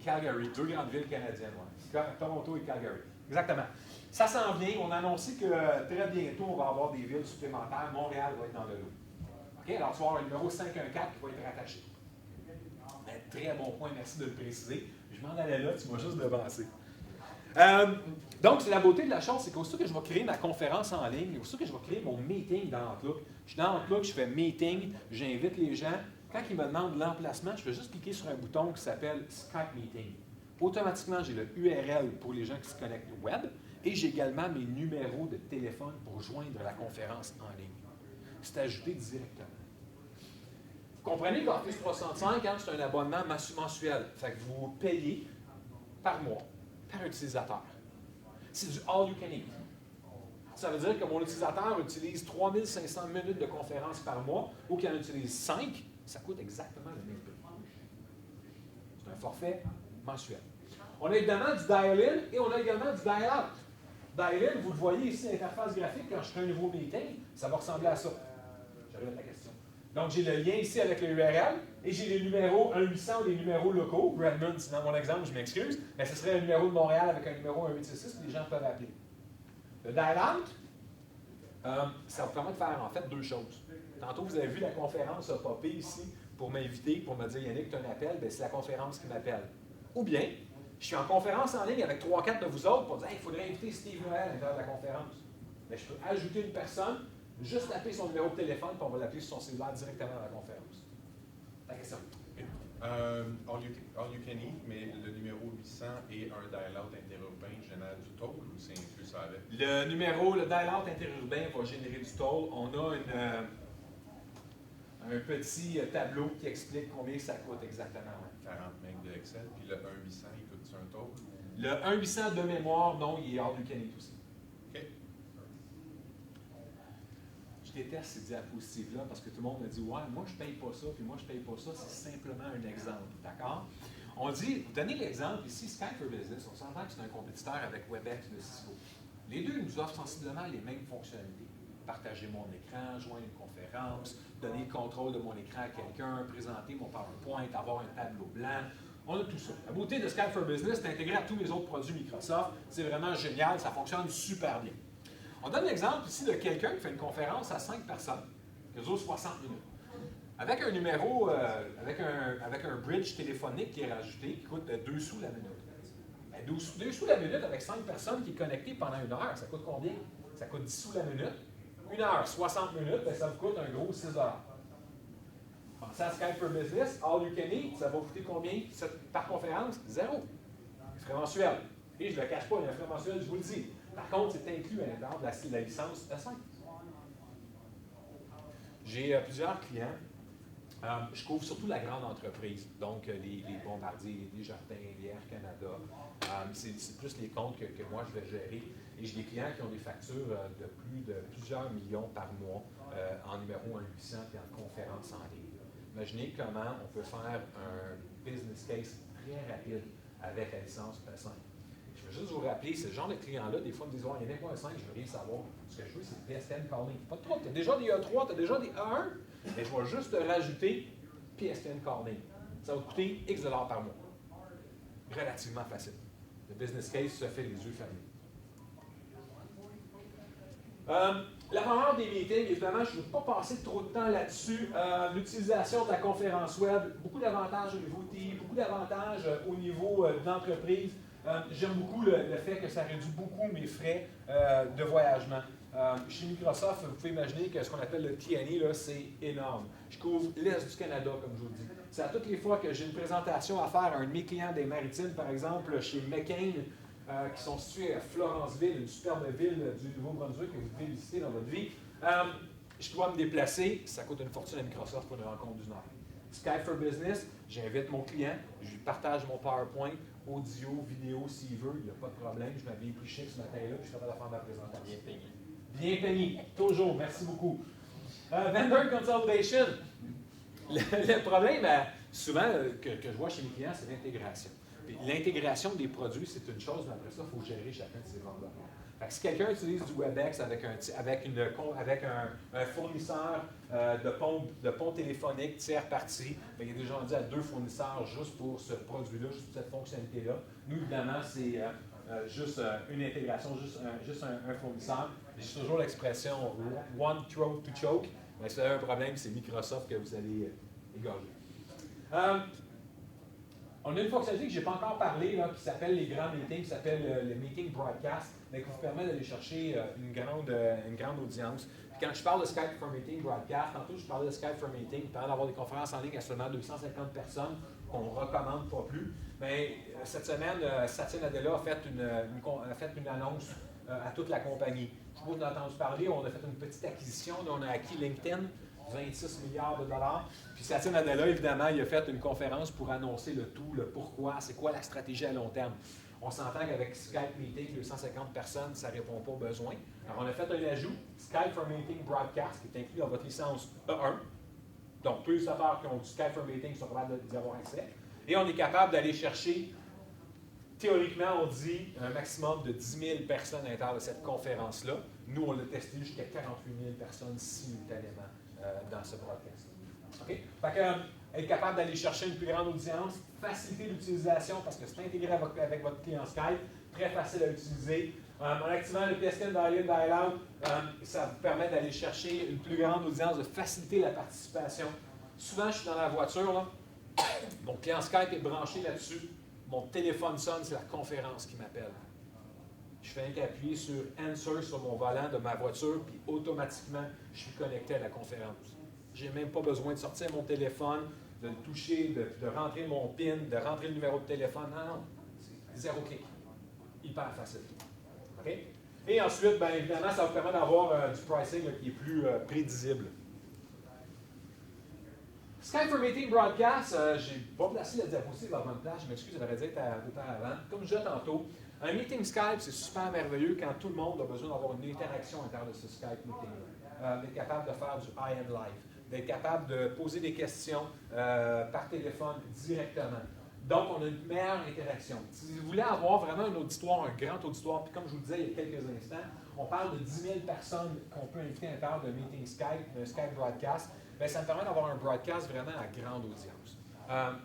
Speaker 1: Calgary. 2 grandes villes canadiennes, ouais. Toronto et Calgary. Exactement. Ça s'en vient. On a annoncé que très bientôt, on va avoir des villes supplémentaires. Montréal va être dans le lot. OK? Alors, tu vas avoir un numéro 514 qui va être rattaché. Un très bon point, merci de le préciser. Je m'en allais là, tu m'as juste devancé. Donc, c'est la beauté de la chose, c'est qu'aussitôt que je vais créer ma conférence en ligne, aussitôt que je vais créer mon meeting dans Outlook, je suis dans Outlook, je fais meeting, j'invite les gens. Quand ils me demandent l'emplacement, je fais juste cliquer sur un bouton qui s'appelle Skype Meeting. Automatiquement, j'ai le URL pour les gens qui se connectent au web et j'ai également mes numéros de téléphone pour joindre la conférence en ligne. C'est ajouté directement. Vous comprenez qu'Office 365, c'est un abonnement mensuel. Fait que vous payez par mois, par utilisateur. C'est du all you can eat. Ça veut dire que mon utilisateur utilise 3500 minutes de conférence par mois ou qu'il en utilise 5, ça coûte exactement le même prix. C'est un forfait mensuel. On a évidemment du dial-in et on a également du dial-out. Dial-in, vous le voyez ici, l'interface graphique, quand je fais un nouveau meeting, ça va ressembler à ça. J'arrive à ta question. Donc, j'ai le lien ici avec le URL et j'ai les numéros 1-800 ou les numéros locaux. Redmond, c'est dans mon exemple, je m'excuse, mais ce serait un numéro de Montréal avec un numéro 1866 que les gens peuvent appeler. Le dial-out, ça vous permet de faire en fait 2 choses. Tantôt, vous avez vu la conférence a popé ici pour m'inviter, pour me dire Yannick, tu as un appel, bien, c'est la conférence qui m'appelle. Ou bien, Je suis en conférence en ligne avec 3-4 de vous autres pour dire hey, il faudrait inviter Steve Noël à l'intérieur de la conférence. Mais je peux ajouter une personne, juste taper son numéro de téléphone, puis on va l'appeler sur son cellulaire directement à la conférence. Ta question?
Speaker 5: All you can eat, mais le numéro 800 et un dial-out interurbain génère du toll ou c'est inclus ça avec?
Speaker 1: Le dial-out interurbain va générer du toll. On a un petit tableau qui explique combien ça coûte exactement.
Speaker 5: 40 MB de Excel, puis le 1-800, il coûte-tu un toll?
Speaker 1: Le 1-800 de mémoire, non, il est all you can eat aussi.
Speaker 5: OK.
Speaker 1: Je déteste ces diapositives-là parce que tout le monde me dit ouais, moi je paye pas ça, puis moi je paye pas ça, c'est simplement un exemple. D'accord? On dit, vous donnez l'exemple ici, Skype for Business, on s'entend que c'est un compétiteur avec WebEx de Cisco. Les deux nous offrent sensiblement les mêmes fonctionnalités. Partager mon écran, joindre une conférence, donner le contrôle de mon écran à quelqu'un, présenter mon PowerPoint, avoir un tableau blanc. On a tout ça. La beauté de Skype for Business, c'est intégré à tous les autres produits Microsoft. C'est vraiment génial, ça fonctionne super bien. On donne l'exemple ici de quelqu'un qui fait une conférence à 5 personnes, qui dure 60 minutes. Avec un numéro, avec un bridge téléphonique qui est rajouté, qui coûte 2 sous la minute. Ben, 2 sous la minute avec 5 personnes qui est connectées pendant 1 heure, ça coûte combien? Ça coûte 10 sous la minute. 1 heure, 60 minutes, ben, ça vous coûte un gros 6 $. Pensez à Skype for Business, All You Can Eat, ça va coûter combien par conférence? 0. Frais mensuels. Et je ne le cache pas, il y a un frais mensuel, je vous le dis. Par contre, c'est inclus à l'intérieur de la licence E5. J'ai plusieurs clients. Je couvre surtout la grande entreprise, donc les Bombardiers, les Desjardins, les Air Canada. C'est plus les comptes que moi je vais gérer. Et j'ai des clients qui ont des factures de plusieurs millions par mois en numéro 1-800 et en conférence en ligne. Imaginez comment on peut faire un business case très rapide avec la licence E5. Je veux juste vous rappeler, ce genre de clients-là, des fois, me disent oh, il y en a pas un 5, je veux rien savoir. Ce que je veux, c'est le PSTN Calling. Pas de trop, tu as déjà des E3, tu as déjà des E1, mais je vais juste te rajouter PSTN Calling. Ça va te coûter X $ par mois. Relativement facile. Le business case se fait les yeux fermés. La valeur des meetings, évidemment, je ne veux pas passer trop de temps là-dessus. L'utilisation de la conférence web, beaucoup d'avantages au niveau TI, beaucoup d'avantages au niveau de l'entreprise. J'aime beaucoup le fait que ça réduit beaucoup mes frais de voyagement. Chez Microsoft, vous pouvez imaginer que ce qu'on appelle le TNE, c'est énorme. Je couvre l'Est du Canada, comme je vous le dis. C'est à toutes les fois que j'ai une présentation à faire à un de mes clients des Maritimes, par exemple, chez McCain, qui sont situés à Florenceville, une superbe ville du Nouveau-Brunswick que vous devez visiter dans votre vie. Je dois me déplacer, ça coûte une fortune à Microsoft pour une rencontre d'une heure. Skype for Business, j'invite mon client, je lui partage mon PowerPoint, audio, vidéo s'il veut, il n'y a pas de problème, je m'habille plus chic ce matin-là, puis je suis capable de faire ma présentation.
Speaker 4: Bien payé.
Speaker 1: Bien payé, toujours, merci beaucoup. Vendor Consolidation. Le problème, souvent, que je vois chez mes clients, c'est l'intégration. L'intégration des produits, c'est une chose, mais après ça, il faut gérer chacun de ces vendeurs. Si quelqu'un utilise du WebEx avec un fournisseur de pont téléphonique tiers parti, bien, il est déjà rendu à 2 fournisseurs juste pour ce produit-là, juste pour cette fonctionnalité-là. Nous, évidemment, c'est juste une intégration, juste un fournisseur. J'ai toujours l'expression « one throat to choke ». Mais si vous avez un problème, c'est Microsoft que vous allez égorger. On a une fonctionnalité que je n'ai pas encore parlé, là, qui s'appelle les grands meetings, qui s'appelle le Meeting Broadcast, mais qui vous permet d'aller chercher une grande audience. Puis quand je parle de Skype for Meeting Broadcast, tantôt je parlais de Skype for Meeting, qui permet d'avoir des conférences en ligne à seulement 250 personnes, qu'on ne recommande pas plus. Mais cette semaine, Satya Nadella a fait une annonce à toute la compagnie. Je vous ai entendu parler, on a fait une petite acquisition, on a acquis LinkedIn, 26 milliards de dollars. Puis Satya Nadella, évidemment, il a fait une conférence pour annoncer le tout, le pourquoi, c'est quoi la stratégie à long terme. On s'entend qu'avec Skype Meeting, 250 personnes, ça ne répond pas aux besoins. Alors, on a fait un ajout, Skype for Meeting Broadcast, qui est inclus dans votre licence E1. Donc, tous les affaires qui ont du Skype for Meeting sont capables d'y avoir accès. Et on est capable d'aller chercher, théoriquement, on dit un maximum de 10 000 personnes à l'intérieur de cette conférence-là. Nous, on l'a testé jusqu'à 48 000 personnes simultanément dans ce broadcast. OK? Fait que, être capable d'aller chercher une plus grande audience, faciliter l'utilisation parce que c'est intégré avec votre client Skype, très facile à utiliser. En activant le PSTN Dial-In, Dial-Out, ça vous permet d'aller chercher une plus grande audience, de faciliter la participation. Souvent, je suis dans la voiture, là. Mon client Skype est branché là-dessus. mon téléphone sonne, c'est la conférence qui m'appelle. Je fais qu'appuyer sur Answer sur mon volant de ma voiture, puis automatiquement, je suis connecté à la conférence. Je n'ai même pas besoin de sortir mon téléphone, de le toucher, de rentrer mon PIN, de rentrer le numéro de téléphone. Non, c'est 0 clic. Hyper facile. OK? Et ensuite, bien évidemment, ça vous permet d'avoir du pricing là, qui est plus prévisible. Skype for Meeting Broadcast, je n'ai pas placé la diapositive à bonne place, je m'excuse, j'aurais dû être avant. Comme je disais tantôt, un meeting Skype, c'est super merveilleux quand tout le monde a besoin d'avoir une interaction à l'intérieur de ce Skype meeting. D'être capable de faire du high-end live, d'être capable de poser des questions par téléphone directement. Donc, on a une meilleure interaction. Si vous voulez avoir vraiment un auditoire, un grand auditoire, puis comme je vous le disais il y a quelques instants, on parle de 10 000 personnes qu'on peut inviter à l'intérieur de meeting Skype, d'un Skype broadcast, bien, ça me permet d'avoir un broadcast vraiment à grande audience.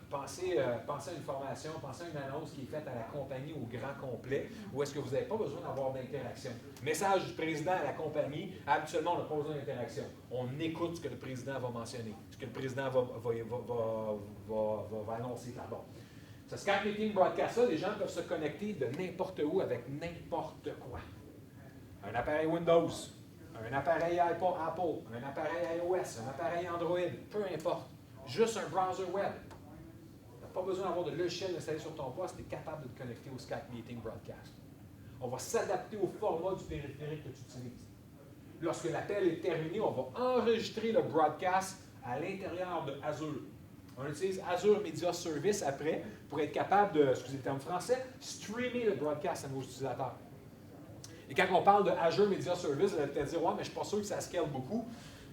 Speaker 1: Pensez à une formation, pensez à une annonce qui est faite à la compagnie au grand complet, où est-ce que vous n'avez pas besoin d'avoir d'interaction. Message du président à la compagnie, habituellement, on n'a pas besoin d'interaction. On écoute ce que le président va mentionner, ce que le président va annoncer, pardon. Ce Skype Meeting Broadcast-là, les gens peuvent se connecter de n'importe où avec n'importe quoi. Un appareil Windows, un appareil Apple, un appareil iOS, un appareil Android, peu importe. Juste un browser web. Tu n'as pas besoin d'avoir de logiciel installé sur ton poste, tu es capable de te connecter au Skype Meeting Broadcast. On va s'adapter au format du périphérique que tu utilises. Lorsque l'appel est terminé, on va enregistrer le broadcast à l'intérieur de Azure. On utilise Azure Media Service après pour être capable de, excusez le terme français, streamer le broadcast à nos utilisateurs. Et quand on parle de Azure Media Service, vous allez peut-être dire, ouais, mais je ne suis pas sûr que ça scale beaucoup.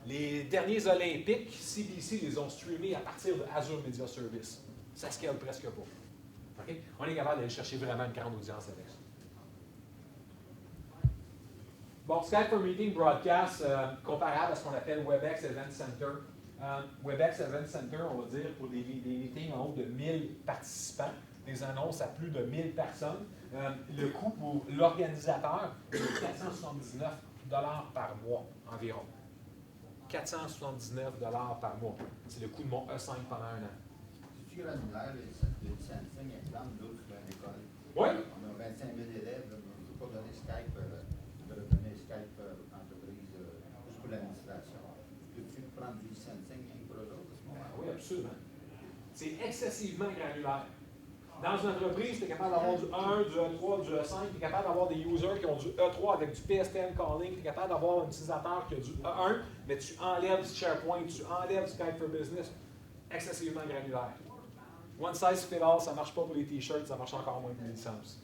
Speaker 1: Les derniers Olympiques, CBC les ont streamés à partir de Azure Media Service. Ça scale presque pas. Okay? On est capable d'aller chercher vraiment une grande audience avec ça. Bon, Skype for Meeting Broadcast, comparable à ce qu'on appelle WebEx Event Center. WebEx Event Center, on va dire, pour des meetings en haut de 1000 participants, des annonces à plus de 1000 personnes. Le coût pour l'organisateur est de 479 $ par mois environ. 479 $ par mois. C'est le coût de mon E5 pendant un an.
Speaker 6: C'est-tu granulaire, le Samsung, exemple, d'autres dans l'école?
Speaker 1: Oui.
Speaker 6: On a 25 000 élèves, on ne peut pas donner Skype, on va donner Skype entreprise juste pour l'administration. Peux-tu prendre du Samsung pour eux autres à ce moment-là?
Speaker 1: Oui, absolument. C'est excessivement granulaire. Dans une entreprise, tu es capable d'avoir du 1, du E3, du E5, tu es capable d'avoir des users qui ont du E3 avec du PSTN calling, tu es capable d'avoir un utilisateur qui a du E1, mais tu enlèves SharePoint, tu enlèves Skype for Business. Excessivement granulaire. One size fit all, ça ne marche pas pour les t-shirts, ça marche encore moins pour les licences.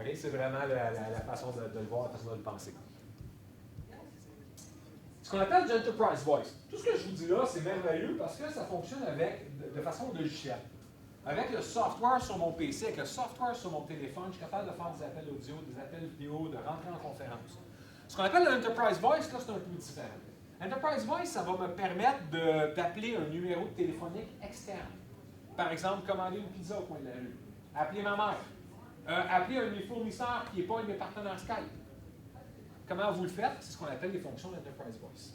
Speaker 1: Okay? C'est vraiment la façon de le voir, la façon de le penser. Ce qu'on appelle du Enterprise Voice. Tout ce que je vous dis là, c'est merveilleux parce que ça fonctionne de façon logicielle. Avec le software sur mon PC, avec le software sur mon téléphone, je suis capable de faire des appels audio, des appels vidéo, de rentrer en conférence. Ce qu'on appelle l'Enterprise Voice, là, c'est un peu différent. Enterprise Voice, ça va me permettre d'appeler un numéro téléphonique externe. Par exemple, commander une pizza au coin de la rue. Appeler ma mère. Appeler un de mes fournisseurs qui n'est pas un de mes partenaires Skype. Comment vous le faites? C'est ce qu'on appelle les fonctions d'Enterprise Voice.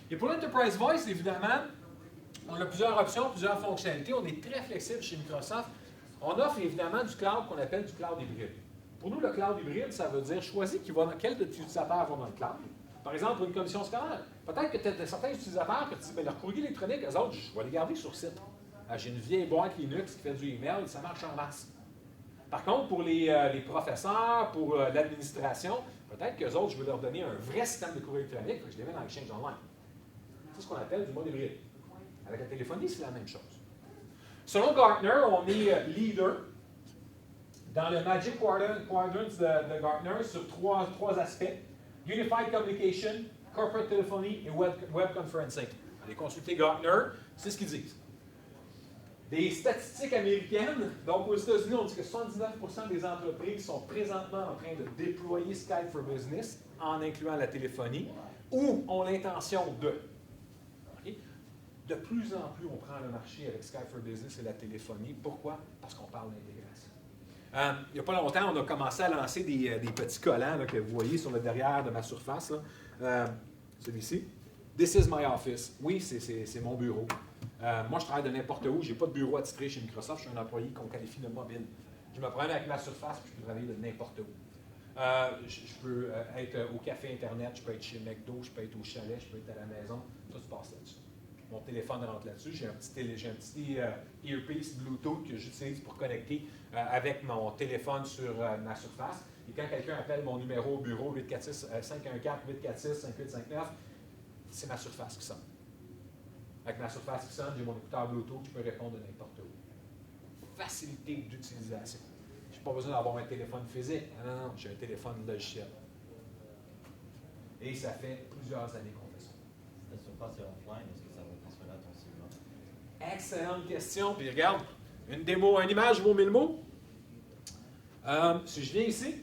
Speaker 1: Et pour l'Enterprise Voice, évidemment, on a plusieurs options, plusieurs fonctionnalités. On est très flexible chez Microsoft. On offre évidemment du cloud qu'on appelle du cloud hybride. Pour nous, le cloud hybride, ça veut dire choisir quel de tes utilisateurs vont dans le cloud. Par exemple, pour une commission scolaire, peut-être que tu as certains utilisateurs que tu dis, bien, leur courrier électronique, eux autres, je vais les garder sur site. J'ai une vieille boîte Linux qui fait du email, ça marche en masse. Par contre, pour les professeurs, pour l'administration, peut-être qu'eux autres, je veux leur donner un vrai système de courrier électronique, que je les mets dans Exchange Online. C'est ce qu'on appelle du mode hybride. Avec la téléphonie, c'est la même chose. Selon Gartner, on est leader dans le Magic Quadrant de Gartner sur trois aspects. Unified Communication, Corporate Telephony et Web Conferencing. Allez consulter Gartner, c'est ce qu'ils disent. Des statistiques américaines, donc aux États-Unis, on dit que 79% des entreprises sont présentement en train de déployer Skype for Business en incluant la téléphonie ou ont l'intention de. Okay? De plus en plus, on prend le marché avec Skype for Business et la téléphonie. Pourquoi? Parce qu'on parle d'intégration. Il n'y a pas longtemps, on a commencé à lancer des petits collants là, que vous voyez sur le derrière de ma surface. Celui-ci. This is my office. Oui, c'est mon bureau. Moi, je travaille de n'importe où. Je n'ai pas de bureau attitré chez Microsoft. Je suis un employé qu'on qualifie de mobile. Je me promène avec ma surface puis je peux travailler de n'importe où. Je peux être au café Internet, je peux être chez McDo, je peux être au chalet, je peux être à la maison. Tout se passe là-dessus. Mon téléphone rentre là-dessus. J'ai un petit earpiece Bluetooth que j'utilise pour connecter avec mon téléphone sur ma surface. Et quand quelqu'un appelle mon numéro au bureau 514-846-5859, c'est ma surface qui sonne. Avec ma surface qui sonne, j'ai mon écouteur Bluetooth, je peux répondre de n'importe où. Facilité d'utilisation. Je n'ai pas besoin d'avoir un téléphone physique. Non, j'ai un téléphone logiciel. Et ça fait plusieurs années qu'on fait ça.
Speaker 4: Si ta surface est offline, est-ce que ça va transférer à ton cellulaire?
Speaker 1: Excellente question. Puis regarde, une image vaut 1000 mots. Si je viens ici,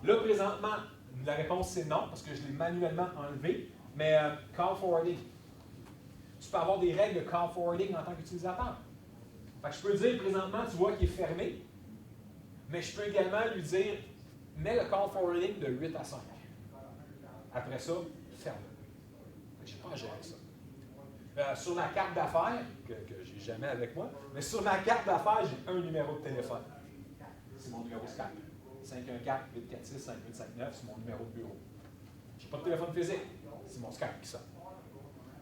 Speaker 1: là présentement, la réponse c'est non, parce que je l'ai manuellement enlevé. Mais call forwarding. Tu peux avoir des règles de call forwarding en tant qu'utilisateur. Fait que je peux dire présentement, tu vois qu'il est fermé, mais je peux également lui dire, mets le call forwarding de 8 à 5. Après ça, ferme-le. Je n'ai pas à gérer ça. Sur ma carte d'affaires, que je n'ai jamais avec moi, mais sur ma carte d'affaires, j'ai un numéro de téléphone. C'est mon numéro Skype. 514-846-5859, c'est mon numéro de bureau. Je n'ai pas de téléphone physique. C'est mon Skype qui sonne.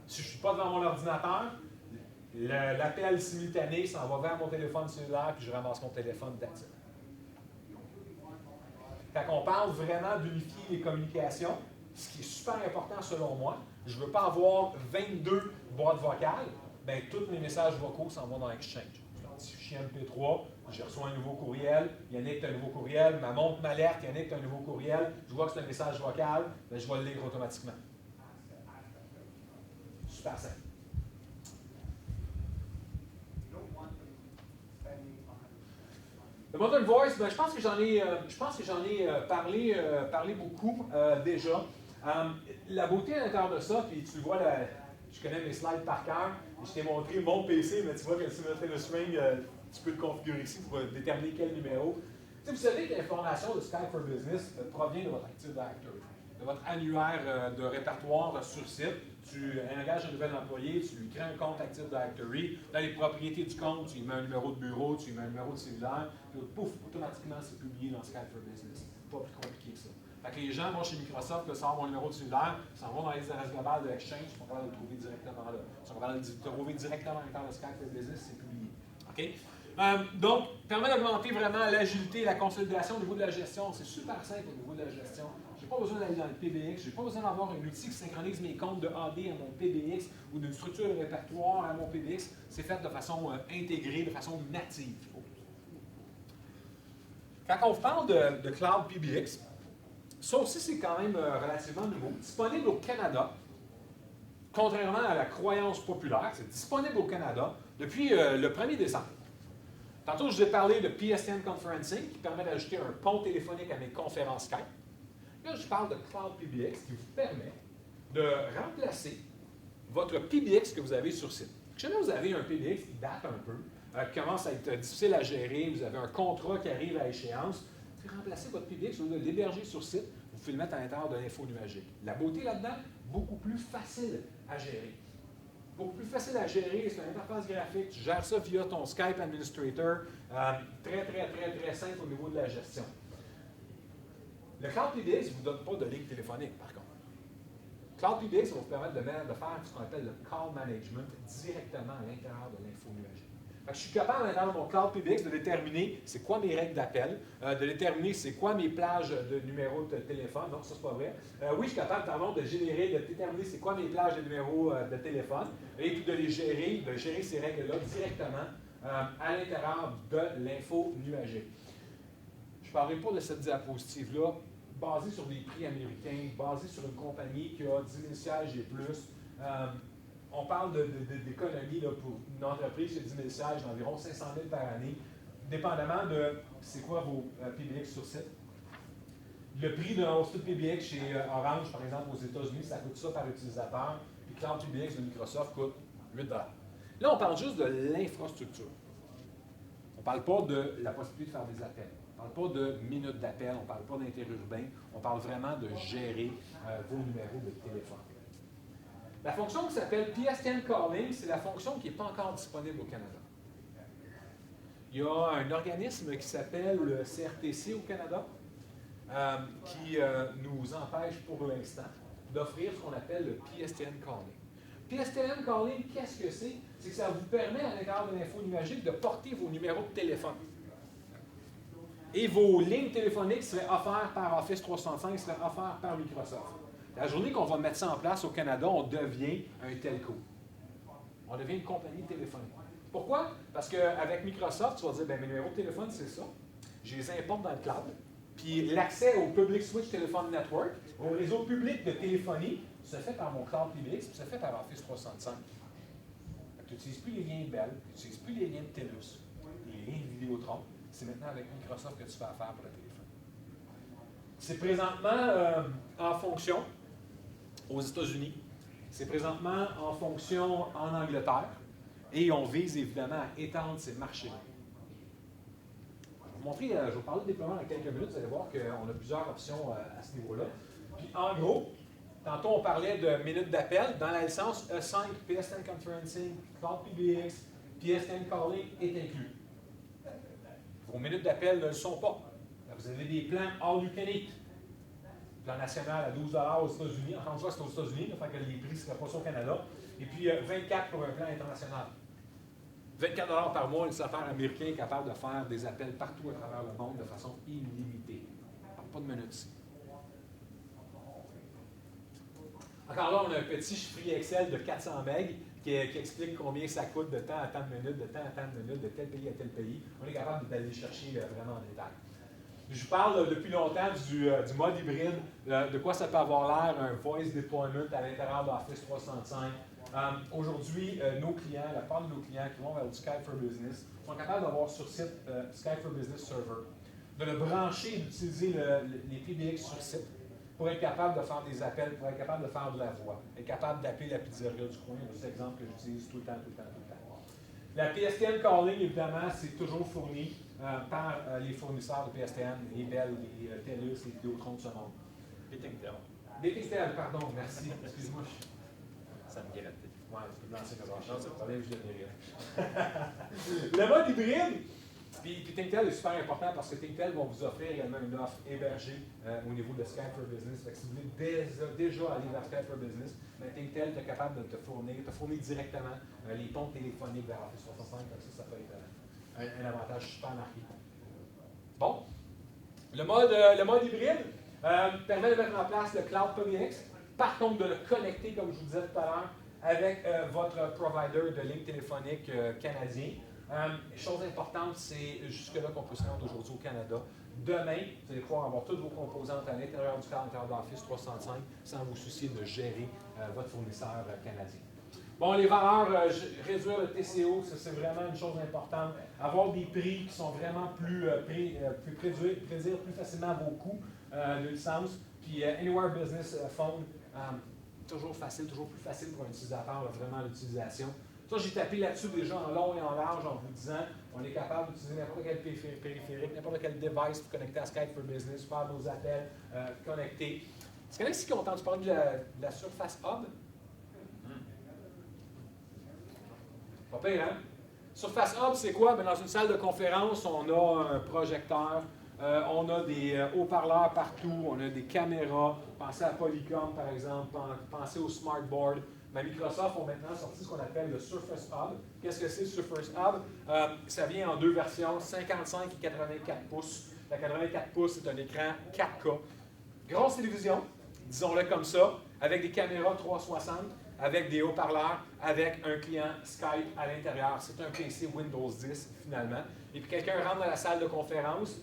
Speaker 1: Si je ne suis pas devant mon ordinateur, l'appel simultané s'en va vers mon téléphone cellulaire, puis je ramasse mon téléphone d'actif. Quand on parle vraiment d'unifier les communications, ce qui est super important selon moi, je ne veux pas avoir 22 boîtes vocales, bien tous mes messages vocaux s'en vont dans Exchange. Un petit fichier MP3, je reçois un nouveau courriel, Yannick a un nouveau courriel, ma montre m'alerte, Yannick a un nouveau courriel, je vois que c'est un message vocal, bien, je vais le lire automatiquement. Super simple. Le Modern Voice, ben, je pense que j'en ai parlé beaucoup déjà. La beauté à l'intérieur de ça, puis tu vois, je connais mes slides par cœur, je t'ai montré mon PC, mais tu vois que si tu fais le string, tu peux le configurer ici pour déterminer quel numéro. Tu sais, vous savez que l'information de Skype for Business provient de votre Active Directory, de votre annuaire de répertoire sur site. Tu engages un nouvel employé, tu lui crées un compte Active Directory. Dans les propriétés du compte, tu lui mets un numéro de bureau, tu lui mets un numéro de cellulaire, puis pouf, automatiquement, c'est publié dans Skype for Business. Pas plus compliqué que ça. Fait que les gens vont chez Microsoft, là, sortent mon numéro de cellulaire, s'en vont dans les adresses globales de Exchange, ils sont capables de le trouver directement là. Ils sont capables de le trouver directement à l'intérieur de Skype for Business, c'est publié. OK? Donc, permet d'augmenter vraiment l'agilité et la consolidation au niveau de la gestion. C'est super simple au niveau de la gestion. Je n'ai pas besoin d'aller dans le PBX, je n'ai pas besoin d'avoir un outil qui synchronise mes comptes de AD à mon PBX ou d'une structure de répertoire à mon PBX. C'est fait de façon intégrée, de façon native. Quand on parle de Cloud PBX, ça aussi c'est quand même relativement nouveau. Disponible au Canada, contrairement à la croyance populaire, c'est disponible au Canada depuis le 1er décembre. Tantôt, je vous ai parlé de PSTN Conferencing qui permet d'ajouter un pont téléphonique à mes conférences Skype. Là, je parle de Cloud PBX qui vous permet de remplacer votre PBX que vous avez sur site. Si jamais vous avez un PBX qui date un peu, qui commence à être difficile à gérer, vous avez un contrat qui arrive à échéance, vous pouvez remplacer votre PBX, au lieu de l'héberger sur site, vous pouvez le mettre à l'intérieur de l'info nuagique. La beauté là-dedans, beaucoup plus facile à gérer. Beaucoup plus facile à gérer, c'est une interface graphique, tu gères ça via ton Skype Administrator, très simple au niveau de la gestion. Le Cloud PBX ne vous donne pas de ligne téléphonique, par contre. Cloud PBX va vous permettre de faire ce qu'on appelle le call management directement à l'intérieur de l'info nuagique. Je suis capable, à l'intérieur de mon Cloud PBX, de déterminer c'est quoi mes règles d'appel, de déterminer c'est quoi mes plages de numéros de téléphone. Non, ça, c'est pas vrai. Oui, je suis capable, pardon, de déterminer c'est quoi mes plages de numéros de téléphone et puis de gérer ces règles-là directement à l'intérieur de l'info nuagique. Je ne parlerai pas de cette diapositive-là, basée sur des prix américains, basée sur une compagnie qui a 10 000 sièges et plus. On parle d'économie pour une entreprise qui a 10 000 sièges d'environ 500 000 par année, dépendamment de c'est quoi vos PBX sur site. Le prix d'un hosted PBX chez Orange, par exemple, aux États-Unis, ça coûte ça par utilisateur, puis Cloud PBX de Microsoft coûte 8 $. Là, on parle juste de l'infrastructure. On ne parle pas de la possibilité de faire des appels. On ne parle pas de minutes d'appel, on ne parle pas d'interurbain, on parle vraiment de gérer vos numéros de téléphone. La fonction qui s'appelle PSTN Calling, c'est la fonction qui n'est pas encore disponible au Canada. Il y a un organisme qui s'appelle le CRTC au Canada qui nous empêche pour l'instant d'offrir ce qu'on appelle le PSTN Calling. PSTN Calling, qu'est-ce que c'est? C'est que ça vous permet, à l'intérieur de l'info numérique, de porter vos numéros de téléphone. Et vos lignes téléphoniques seraient offertes par Office 365, seraient offertes par Microsoft. La journée qu'on va mettre ça en place au Canada, on devient un telco. On devient une compagnie téléphonique. Pourquoi? Parce qu'avec Microsoft, tu vas dire, bien, mes numéros de téléphone, c'est ça. Je les importe dans le cloud. Puis l'accès au Public Switch Telephone Network, au réseau public de téléphonie, se fait par mon cloud PBX, puis se fait par Office 365. Tu n'utilises plus les liens Bell, tu n'utilises plus les liens de TELUS, les liens de Vidéotron. C'est maintenant avec Microsoft que tu fais affaire pour le téléphone. C'est présentement en fonction aux États-Unis. C'est présentement en fonction en Angleterre. Et on vise évidemment à étendre ces marchés-là. Je vais vous parler de déploiement dans quelques minutes. Vous allez voir qu'on a plusieurs options à ce niveau-là. Puis en gros, tantôt on parlait de minutes d'appel. Dans la licence E5, PSTN Conferencing, Cloud PBX, PSTN Calling est inclus. Vos minutes d'appel ne le sont pas. Là, vous avez des plans all you can eat. Plan national à 12 $ aux États-Unis. Encore une fois, c'est aux États-Unis, donc les prix ne seraient pas sur au Canada. Et puis 24 pour un plan international. 24 $ par mois, un utilisateur américain est capable de faire des appels partout à travers le monde de façon illimitée. Pas de minutes ici. Encore là, on a un petit chiffrier Excel de 400 MB qui explique combien ça coûte de temps à tant de minutes, de temps à tant de minutes, de tel pays à tel pays. On est capable d'aller chercher vraiment en détail. Je vous parle depuis longtemps du mode hybride, de quoi ça peut avoir l'air, un voice deployment à l'intérieur d'Office 365. Aujourd'hui, nos clients, la part de nos clients qui vont vers du Skype for Business, sont capables d'avoir sur site Skype for Business Server, de le brancher et d'utiliser les PBX sur site pour être capable de faire des appels, pour être capable de faire de la voix, être capable d'appeler la pizzeria du coin, c'est l'exemple que j'utilise tout le temps. La PSTN Calling, évidemment, c'est toujours fourni par les fournisseurs de PSTN, les Bell, les TELUS, les Vidéotron de ce monde. BTXTL, pardon, merci. Excuse-moi.
Speaker 4: Ça me grattait.
Speaker 1: Ouais, tu peux me lancer une recherche, c'est le problème, je l'ai rire. Le mode hybride, puis Tinktel est super important parce que Tinktel va vous offrir également une offre hébergée au niveau de Skype for Business. Fait que si vous voulez déjà aller vers Skype for Business, Tinktel est capable de te fournir directement les ponts téléphoniques vers Office 365. Ça peut être un avantage super marqué. Bon, le mode hybride permet de mettre en place le Cloud PBX. Par contre, de le connecter, comme je vous disais tout à l'heure, avec votre provider de ligne téléphonique canadien. Chose importante, c'est jusque-là qu'on peut se rendre aujourd'hui au Canada. Demain, vous allez pouvoir avoir toutes vos composantes à l'intérieur du cloud d'Office 365 sans vous soucier de gérer votre fournisseur canadien. Bon, les valeurs, réduire le TCO, c'est vraiment une chose importante. Avoir des prix qui sont vraiment plus prédire plus facilement vos coûts de licence. Puis Anywhere Business Phone, toujours plus facile pour un utilisateur, là, vraiment l'utilisation. Ça, j'ai tapé là-dessus déjà en long et en large en vous disant on est capable d'utiliser n'importe quel périphérique, n'importe quel device pour connecter à Skype for Business, faire nos appels, connecter. Est-ce qu'il y en a ici qui ont entendu parler de la Surface Hub? Pas pire, hein? Surface Hub, c'est quoi? Bien, dans une salle de conférence, on a un projecteur, on a des haut-parleurs partout, on a des caméras. Pensez à Polycom, par exemple, pensez au Smartboard. Mais Microsoft ont maintenant sorti ce qu'on appelle le Surface Hub. Qu'est-ce que c'est le Surface Hub? Ça vient en deux versions, 55 et 84 pouces. La 84 pouces, c'est un écran 4K. Grosse télévision, disons-le comme ça, avec des caméras 360, avec des haut-parleurs, avec un client Skype à l'intérieur. C'est un PC Windows 10, finalement. Et puis quelqu'un rentre dans la salle de conférence.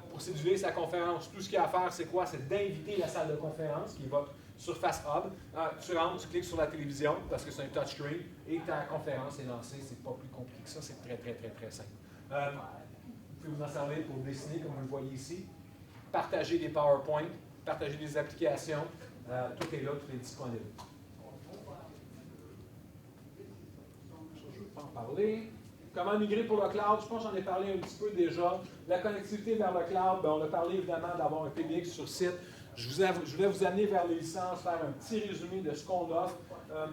Speaker 1: Pour séduire sa conférence, tout ce qu'il y a à faire, c'est quoi? C'est d'inviter la salle de conférence, qui est votre Surface Hub. Tu rentres, tu cliques sur la télévision, parce que c'est un touchscreen, et ta conférence est lancée. C'est pas plus compliqué que ça, c'est très, très, très, très simple. Vous pouvez vous en servir pour dessiner, comme vous le voyez ici. Partager des PowerPoint, partager des applications. Tout est là, tout est disponible. Je ne veux pas en parler. Comment migrer pour le cloud? Je pense que j'en ai parlé un petit peu déjà. La connectivité vers le cloud, bien, on a parlé évidemment d'avoir un PBX sur site. Je voulais vous amener vers les licences, faire un petit résumé de ce qu'on offre.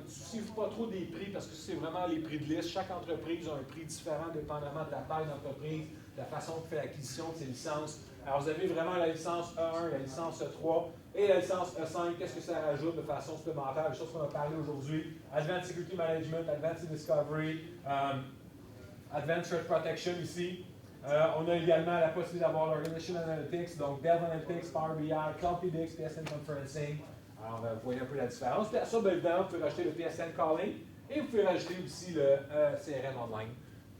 Speaker 1: souciez-vous pas trop des prix parce que c'est vraiment les prix de liste. Chaque entreprise a un prix différent dépendamment de la taille d'entreprise, de la façon de faire l'acquisition de ses licences. Alors, vous avez vraiment la licence E1, la licence E3 et la licence E5. Qu'est-ce que ça rajoute de façon supplémentaire? Les choses qu'on a parlé aujourd'hui. Advanced Security Management, Advanced Discovery, Advanced Threat Protection ici. On a également la possibilité d'avoir l'Organization Analytics, donc Dev Analytics, Power BI, Cloud PBX, PSN Conferencing. Alors, vous voyez un peu la différence. Puis à ça, bien évidemment, vous pouvez rajouter le PSN Calling et vous pouvez rajouter aussi le CRM Online,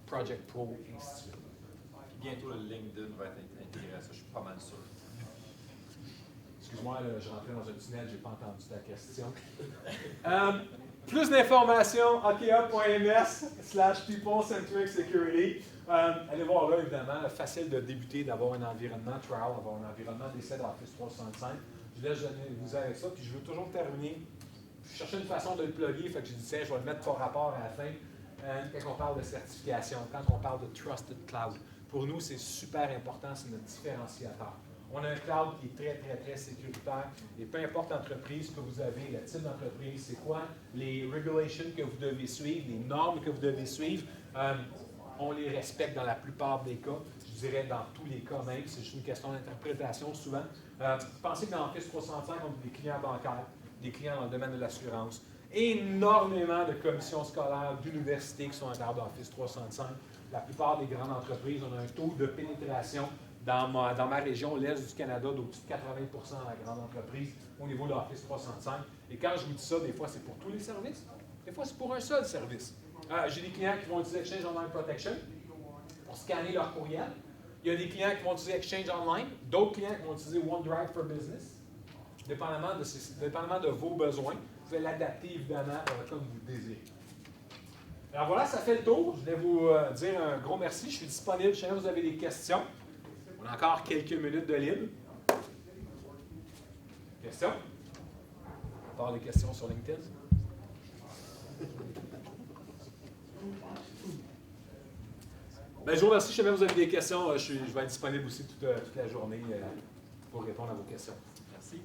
Speaker 1: Project Pro, et ainsi de suite.
Speaker 7: Bientôt, le LinkedIn va être intégré à ça, je suis pas mal sûr.
Speaker 1: Excuse-moi, je rentrais dans un tunnel, je n'ai pas entendu ta question. Plus d'informations, okea.ms/people-centric security. Allez voir là, évidemment, facile de débuter, d'avoir un environnement trial, d'avoir un environnement d'essai d'Office 365. Je laisse vous avec ça, puis je veux toujours terminer. Je cherchais une façon de le plugger, fait que j'ai dit, tiens, je vais le mettre par rapport à la fin. Quand on parle de certification, quand on parle de Trusted Cloud, pour nous, c'est super important, c'est notre différenciateur. On a un cloud qui est très, très, très sécuritaire et peu importe l'entreprise que vous avez, le type d'entreprise, c'est quoi, les regulations que vous devez suivre, les normes que vous devez suivre, on les respecte dans la plupart des cas, je dirais dans tous les cas même, c'est juste une question d'interprétation souvent. Pensez que dans Office 365, on a des clients bancaires, des clients dans le domaine de l'assurance, énormément de commissions scolaires d'universités qui sont à l'intérieur d'Office 365. La plupart des grandes entreprises, on a un taux de pénétration dans ma région, l'Est du Canada, d'au-dessus de 80% dans la grande entreprise au niveau de l'Office 365. Et quand je vous dis ça, des fois, c'est pour tous les services. Des fois, c'est pour un seul service. J'ai des clients qui vont utiliser Exchange Online Protection pour scanner leur courriel. Il y a des clients qui vont utiliser Exchange Online, d'autres clients qui vont utiliser OneDrive for Business. Dépendamment de vos besoins, vous pouvez l'adapter évidemment comme vous le désirez. Alors voilà, ça fait le tour. Je voulais vous dire un gros merci. Je suis disponible si jamais vous avez des questions. On a encore quelques minutes de libre. Questions? À part les questions sur LinkedIn. Ben, je vous remercie. Si jamais vous avez des questions, je vais être disponible aussi toute la journée pour répondre à vos questions. Merci.